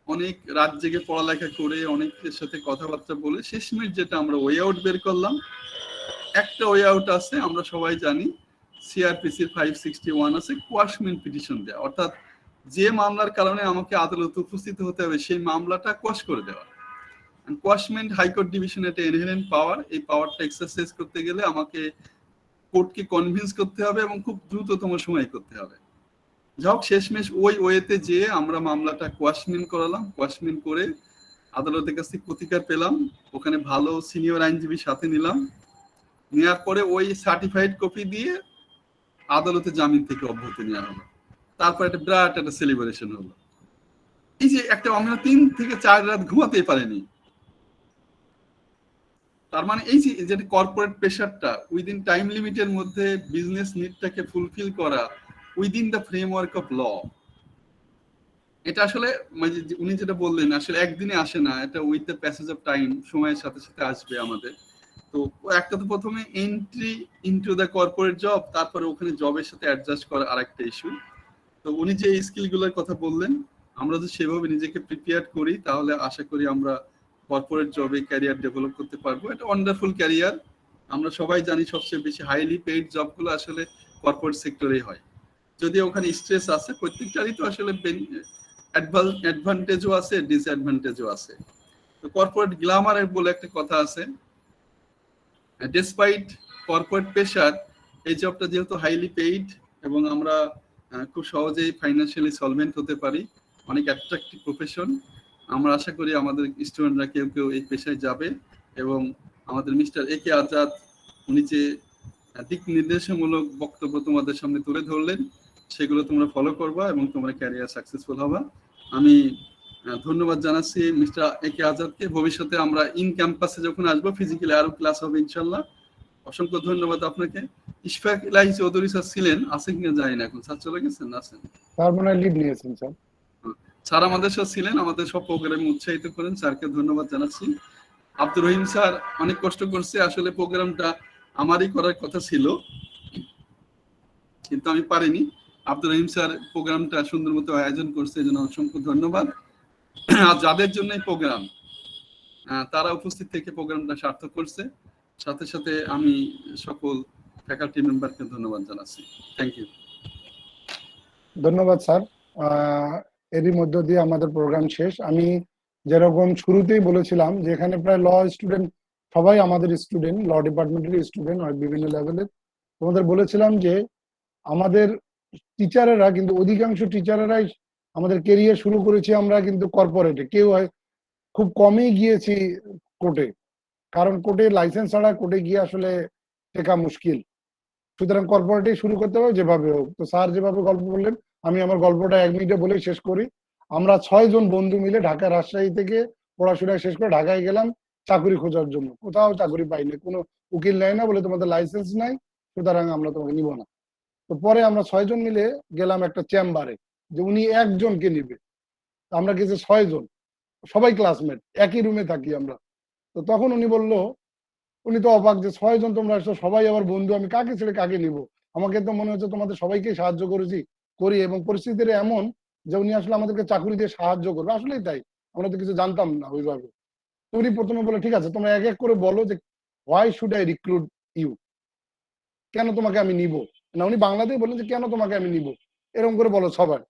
অনেক রাত জেগে পড়ালেখা করে, অনেকের সাথে কথাবার্তা বলে শেষমেশ যেটা আমরা ওয়ে আউট বের করলাম, একটা ওয়ে আউট আছে, আমরা সবাই জানি সিআরপিসির 561 আছে কোয়াশমেন্ট পিটিশন দেওয়া, অর্থাৎ যে মামলার কারণে আমাকে আদালতে উপস্থিত হতে হবে সেই মামলাটা কোয়াশ করে দেওয়া। কোয়াশমেন্ট হাইকোর্ট ডিভিশনের একটা ইনহেরেন্ট পাওয়ার, এই পাওয়ারটা এক্সারসাইজ করতে গেলে আমাকে কোর্টকে কনভিন্স করতে হবে এবং খুব দ্রুততম সময় করতে হবে। যাই হোক শেষমেশ ওই ওয়েতে যে আমরা মামলাটা কোয়াশমেন্ট করালাম, কোয়াশমেন্ট করে আদালতের কাছ থেকে প্রতিকার পেলাম, ওখানে ভালো সিনিয়র আইনজীবী সাথে নিলাম, নেওয়ার পরে ওই সার্টিফাইড কপি দিয়ে আদালতে জামিন থেকে অব্যাহতি নেওয়া হলো। তারপর একটা বিরাট একটা সেলিব্রেশন হলো। এই যে একটা আমরা 3 থেকে 4 রাত ঘুমাতেই পারিনি। তার মানে এই যে কর্পোরেট প্রেশারটা উইদিন টাইম লিমিটের মধ্যে বিজনেস নিডটাকে ফুলফিল করা within the framework of law, এটা আসলে মানে উনি যেটা বললেন আসলে একদিনে আসে না, এটা with the passage of time, সময়ের সাথে সাথে আসবে আমাদের। তো একটা তো প্রথমে entry into the corporate job, তারপরে ওখানে জবের সাথে অ্যাডজাস্ট করা আরেকটা ইস্যু। তো উনি যে স্কিলগুলোর কথা বললেন, আমরা যদি সেভাবে নিজেকে প্রিপেয়ার করি তাহলে আশা করি আমরা কর্পোরেট জবে ক্যারিয়ার ডেভেলপ করতে পারবো। এটা ওয়ান্ডারফুল ক্যারিয়ার। আমরা সবাই জানি সবচেয়ে বেশি হাইলি পেইড জবগুলো আসলে কর্পোরেট সেক্টরেই হয়, যদি ওখানে স্ট্রেস আছে। প্রত্যেকটারই তো আসলে অ্যাডভান্টেজও আছে, ডিসঅ্যাডভান্টেজও আছে। তো কর্পোরেট গ্ল্যামার বলে একটা কথা আছে, ডেসপাইট কর্পোরেট প্রেশার, এই জবটা যেহেতু হাইলি পেইড এবং আমরা খুব সহজেই ফাইন্যান্সিয়ালি সলভেন্ট হতে পারি, অনেক অ্যাট্রাকটিভ প্রফেশন। আমরা আশা করি আমাদের স্টুডেন্টরা কেউ কেউ এই পেশায় যাবে এবং আমাদের মিস্টার একে আজাদ উনি যে দিক নির্দেশমূলক বক্তব্য তোমাদের সামনে তুলে ধরলেন সেগুলো তোমরা ফলো করবা এবং তোমরা ক্যারিয়ার সাকসেসফুল হবা। আমি ধন্যবাদ জানাচ্ছি মিস্টার একে আজাদকে। ভবিষ্যতে আমরা ইন ক্যাম্পাসে যখন আসবো ফিজিক্যালি আরো ক্লাস হবে ইনশাল্লাহ। অসংখ্য ধন্যবাদ আপনাকে। ইশফাক ইলাহি চৌধুরী স্যার ছিলেন, আছেন কিনা জানি না, এখন স্যার চলে গেছেন? আছেন স্যার, মনে হয় লিভ নিয়েছেন স্যার। স্যার আমাদের সাথে ছিলেন, আমাদের সব প্রোগ্রামে উৎসাহিত করেন, স্যারকে ধন্যবাদ জানাচ্ছি। আব্দুর রহিম স্যার অনেক কষ্ট করছে, আসলে প্রোগ্রামটা আমারই করার কথা ছিল কিন্তু আমি পারিনি। আব্দুর রহিম স্যার প্রোগ্রামটা সুন্দর মতো আয়োজন করছে, এই জন্য অসংখ্য ধন্যবাদ। আর যাদের জন্য এই প্রোগ্রাম, তারা উপস্থিত থেকে প্রোগ্রামটা সার্থক করছে। সাথে সাথে আমি সকল ফ্যাকাল্টি মেম্বারকে ধন্যবাদ জানাচ্ছি। Thank you. ধন্যবাদ স্যার। এরই মধ্য দিয়ে আমাদের প্রোগ্রাম শেষ। আমি যেরকম শুরুতেই বলেছিলাম যে এখানে প্রায় ল স্টুডেন্ট সবাই আমাদের স্টুডেন্ট, ল ডিপার্টমেন্টের স্টুডেন্ট হয় বিভিন্ন লেভেলের। তোমাদের বলেছিলাম যে আমাদের টিচারেরা কিন্তু অধিকাংশ টিচারেরাই আমাদের কেরিয়ার শুরু করেছি আমরা কিন্তু কর্পোরেটে, কেউ হয় খুব কমই গিয়েছি কোর্টে, কারণ কোর্টে লাইসেন্স ছাড়া কোর্টে গিয়ে আসলে শেখা মুশকিল। সুতরাং কর্পোরেটে শুরু করতে হবে যেভাবে হোক। তো স্যার যেভাবে গল্প বললেন আমি আমার গল্পটা 1 মিনিটে বলেই শেষ করি। আমরা 6 জন বন্ধু মিলে ঢাকা রাজশাহী থেকে পড়াশোনা শেষ করে ঢাকায় গেলাম চাকরি খোঁজার জন্য। কোথাও চাকরি পাইনি, কোনো উকিল নেয় না, বলে তোমাদের লাইসেন্স নাই সুতরাং আমরা তোমাকে নিব না। তো পরে আমরা 6 জন মিলে গেলাম একটা চেম্বারে, যে উনি একজনকে নিবে। আমরা গেছি 6 জন, সবাই ক্লাসমেট, একই রুমে থাকি আমরা। তো তখন উনি বললো, উনি তো অবাক যে 6 জন তোমরা আসছো, সবাই আবার বন্ধু, আমি কাকে ছেড়ে কাকে নিব? আমাকে তো মনে হচ্ছে তোমাদের সবাইকে সাহায্য করেছি করি, এবং পরিস্থিতির এমন যে উনি আসলে আমাদেরকে চাকরি দিয়ে সাহায্য করবে। আসলেই তাই, আমরা তো কিছু জানতাম না ওইভাবে। তো উনি প্রথমে বলে ঠিক আছে তোমরা এক এক করে বলো যে why should I recruit you, কেন তোমাকে আমি নিব না। উনি বাংলাতেই বললেন যে কেন তোমাকে আমি নিব, এরকম করে বলো সবার।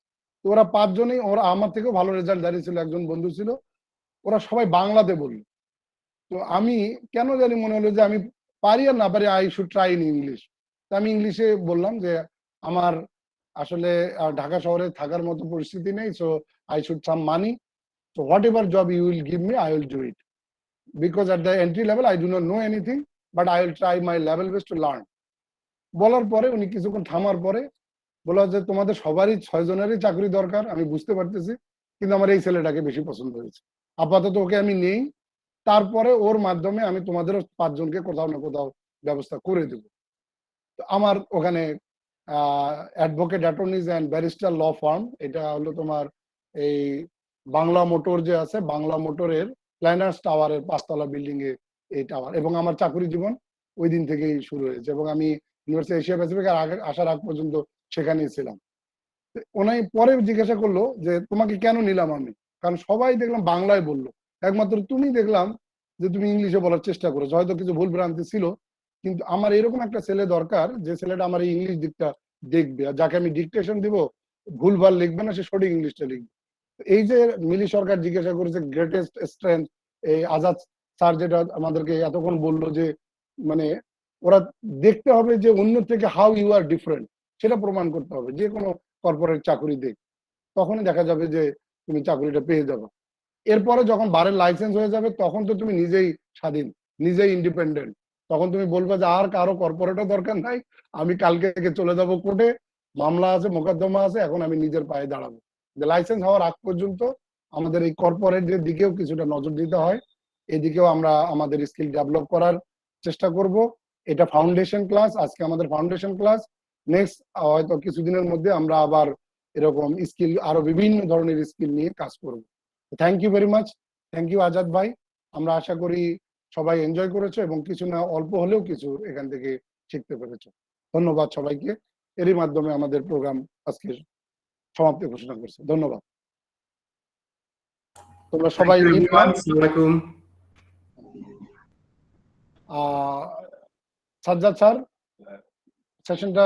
তো ওরা 5 জনেই, ওরা আমার থেকেও ভালো রেজাল্ট দাঁড়িয়েছিল, একজন বন্ধু ছিল, ওরা সবাই বাংলাতে বলল। তো আমি কেন জানি মনে হলো যে আমি পারি আর না পারি, I should try in English. তো আমি ইংলিশে বললাম যে আমার আসলে ঢাকা শহরে থাকার মতো পরিস্থিতি নেই, so I should some money, so whatever job you will give me I will do it, because at the entry level I do not know anything, but I will try my level best to learn. বলার পরে উনি কিছুক্ষণ থামার পরে বলা যে তোমাদের সবারই 6 জনেরই চাকরি দরকার, আমি বুঝতে পারতেছি, কিন্তু আমার এই ছেলেটাকে বেশি পছন্দ হয়েছে, আপাতত ওকে আমি নেই, তারপরে ওর মাধ্যমে আমি তোমাদের 5 জনকে কোথাও না কোথাও ব্যবস্থা করে দেব। তো আমার ওখানে advocate attorneys and barrister law firm, এটা হলো তোমার এই বাংলা মোটর যে আছে, বাংলা মোটরের প্ল্যানার্স টাওয়ারের 5তলা বিল্ডিং এ এই টাওয়ার, এবং আমার চাকরি জীবন ওই দিন থেকেই শুরু হয়েছে, এবং আমি ইউনিভার্সিটি এশিয়া প্যাসিফিক আসার আগ পর্যন্ত সেখানেই ছিলাম। ওনাই পরে জিজ্ঞাসা করলো যে তোমাকে কেন নিলাম আমি, কারণ সবাই দেখলাম বাংলায় বললো, একমাত্র তুমি দেখলাম যে তুমি ইংলিশে বলার চেষ্টা করেছো, হয়তো কিছু ভুল ভ্রান্তি ছিল, কিন্তু আমার এরকম একটা ছেলে দরকার যে ছেলেটা আমার এই ইংলিশ দিকটা দেখবে, আর যাকে আমি ডিকটেশন দিব ভুলভাল লিখবে না, সে সঠিক ইংলিশটা লিখবে। এই যে মিলি সরকার জিজ্ঞাসা করেছে গ্রেটেস্ট স্ট্রেংথ, এই আজাদ স্যার যেটা আমাদেরকে এতক্ষণ বললো যে মানে ওরা দেখতে হবে যে অন্য থেকে হাউ ইউ আর ডিফারেন্ট, সেটা প্রমাণ করতে হবে যে কোনো কর্পোরেট চাকরি দেখ, তখনই দেখা যাবে যে তুমি চাকরিটা পেয়ে যাবে। এরপরে যখন বারের লাইসেন্স হয়ে যাবে তখন তো তুমি নিজেই স্বাধীন, নিজেই ইন্ডিপেন্ডেন্ট, তখন তুমি বলবে যে আর কারো কর্পোরেটও দরকার নাই, আমি কালকে চলে যাব কোর্টে, মামলা আছে মোকদ্দমা আছে, এখন আমি নিজের পায়ে দাঁড়াবো। যে লাইসেন্স হওয়ার আগ পর্যন্ত আমাদের এই কর্পোরেটের দিকেও কিছুটা নজর দিতে হয়, এদিকেও আমরা আমাদের স্কিল ডেভেলপ করার চেষ্টা করব। এটা ফাউন্ডেশন ক্লাস, আজকে আমাদের ফাউন্ডেশন ক্লাস, নেক্সট হয়তো কিছুদিনের মধ্যে আমরা আবার এরকম স্কিল, আরো বিভিন্ন ধরনের স্কিল নিয়ে কাজ করব। Thank you very much, thank you Azad ভাই। আমরা আশা করি সবাই এনজয় করেছো এবং কিছু না অল্প হলেও কিছু এখান থেকে শিখতে পেরেছো। ধন্যবাদ সবাইকে। এরই মাধ্যমে আমাদের প্রোগ্রাম আজকে সমাপ্তি ঘোষণা করছি। ধন্যবাদ। তোমরা সবাই সাজ্জাদ স্যার সেশনটা